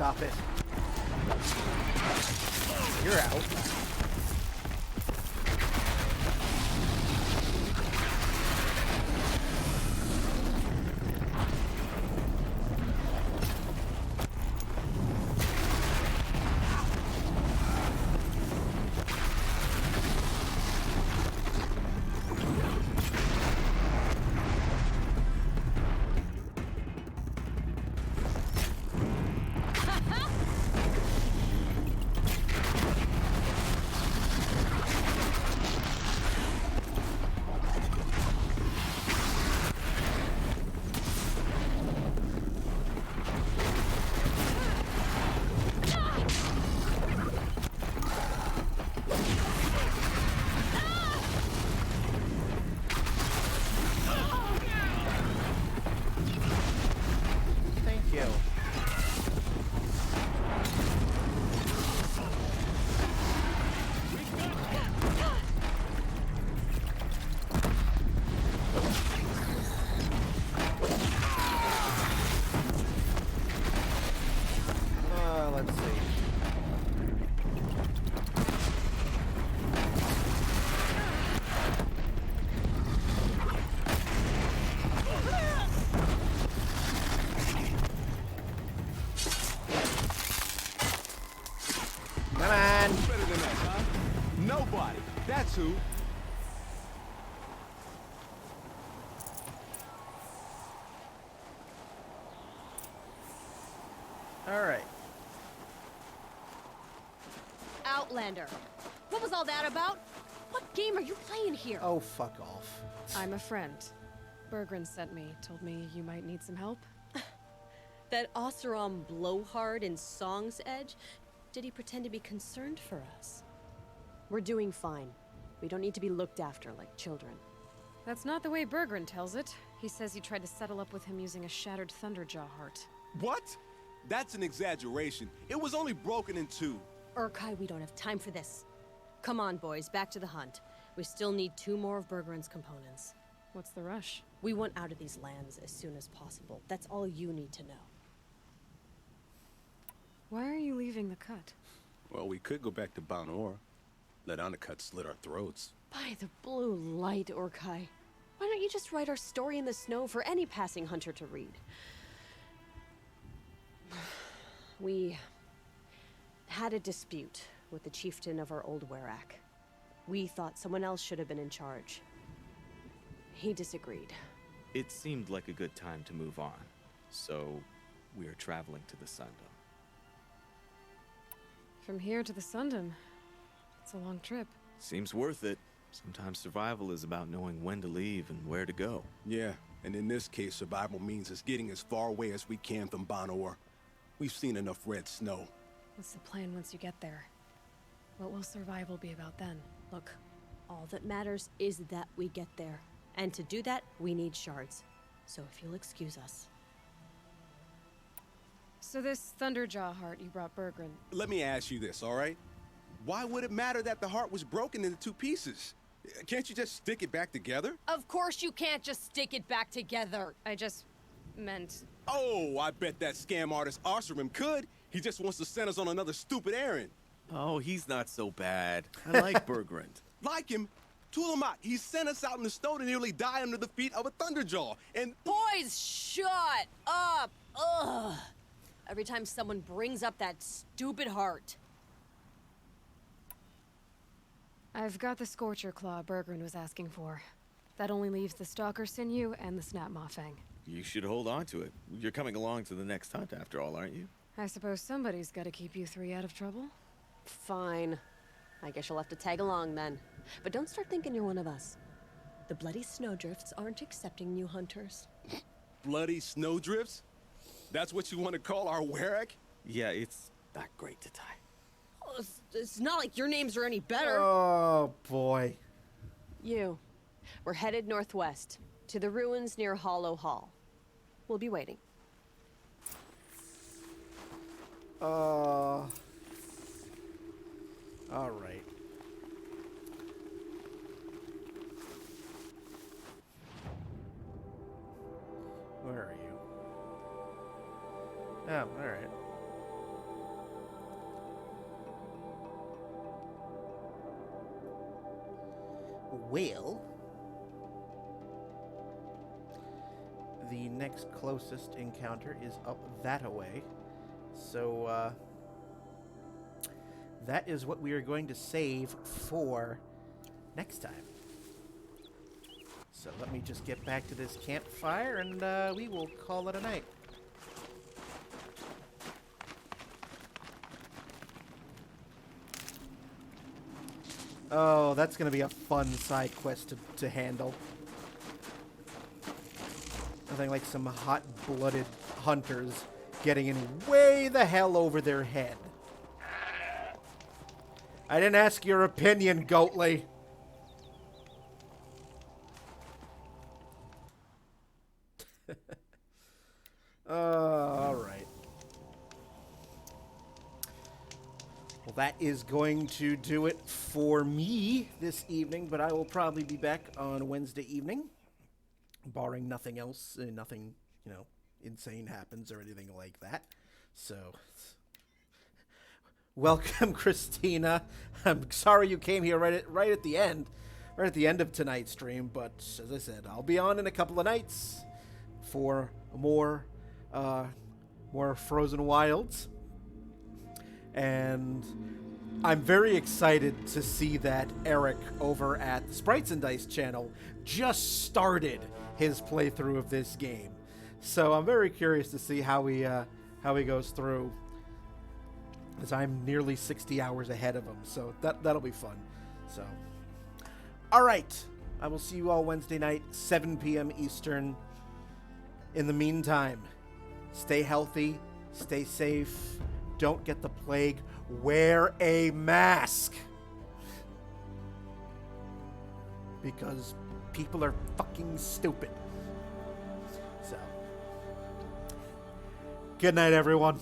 S1: Stop it. You're out. Thank you. Let's see. Come on.
S14: Better than that, huh? Nobody. That's who.
S1: All right.
S13: Outlander. What was all that about? What game are you playing here?
S1: Oh, fuck off.
S2: I'm a friend. Bergren sent me, told me you might need some help.
S15: That Oseram blowhard in Song's Edge? Did he pretend to be concerned for us? We're doing fine. We don't need to be looked after like children.
S2: That's not the way Bergren tells it. He says you tried to settle up with him using a shattered Thunderjaw heart.
S14: What? That's an exaggeration. It was only broken in two.
S15: Urkai, we don't have time for this. Come on, boys, back to the hunt. We still need 2 more of Bergren's components.
S2: What's the rush?
S15: We want out of these lands as soon as possible. That's all you need to know.
S2: Why are you leaving the cut?
S11: Well, we could go back to Ourea. Let Undercut slit our throats.
S15: By the blue light, Urkai. Why don't you just write our story in the snow for any passing hunter to read? We had a dispute with the chieftain of our old Werak. We thought someone else should have been in charge. He disagreed.
S16: It seemed like a good time to move on, so we are traveling to the Sundom.
S2: From here to the Sundom. It's a long trip.
S16: Seems worth it. Sometimes survival is about knowing when to leave and where to go.
S11: Yeah, and in this case, survival means us getting as far away as we can from Ourea. We've seen enough red snow.
S2: What's the plan once you get there? What will survival be about then?
S15: Look, all that matters is that we get there. And to do that, we need shards. So if you'll excuse us.
S2: So this Thunderjaw heart you brought Bergren.
S11: Let me ask you this, all right? Why would it matter that the heart was broken into 2 pieces? Can't you just stick it back together?
S15: Of course you can't just stick it back together.
S2: I just meant...
S11: Oh, I bet that scam artist Arsarim could. He just wants to send us on another stupid errand.
S16: Oh, he's not so bad. I like Bergren.
S11: Like him? Tulamak, he sent us out in the snow to nearly die under the feet of a Thunderjaw, and...
S15: Boys, shut up! Ugh! Every time someone brings up that stupid heart.
S2: I've got the Scorcher Claw Bergren was asking for. That only leaves the Stalker Sinew and the Snap Maw Fang.
S16: You should hold on to it. You're coming along to the next hunt after all, aren't you?
S2: I suppose somebody's got to keep you 3 out of trouble.
S15: Fine. I guess you'll have to tag along then. But don't start thinking you're one of us. The bloody snowdrifts aren't accepting new hunters.
S11: Bloody snowdrifts? That's what you want to call our Werak?
S16: Yeah, it's not great to tie.
S15: Oh, it's not like your names are any better.
S1: Oh, boy.
S15: You. We're headed northwest, to the ruins near Hollow Hall. We'll be waiting.
S1: All right. Where are you? Oh, all right. well, the next closest encounter is up that way. So, that is what we are going to save for next time. So let me just get back to this campfire, and we will call it a night. Oh, that's going to be a fun side quest to handle. Nothing like some hot-blooded hunters getting in way the hell over their head. I didn't ask your opinion, Goatly. All right. Well, that is going to do it for me this evening, but I will probably be back on Wednesday evening, barring nothing else, nothing, insane happens or anything like that. So, welcome, Christina. I'm sorry you came here right at the end of tonight's stream, but as I said, I'll be on in a couple of nights for more Frozen Wilds. And I'm very excited to see that Eric over at the Sprites and Dice channel just started his playthrough of this game. So I'm very curious to see how he goes through, as I'm nearly 60 hours ahead of him. So that'll be fun. So, all right. I will see you all Wednesday night, 7 p.m. Eastern. In the meantime, stay healthy, stay safe, don't get the plague, wear a mask. Because people are fucking stupid. So, good night, everyone.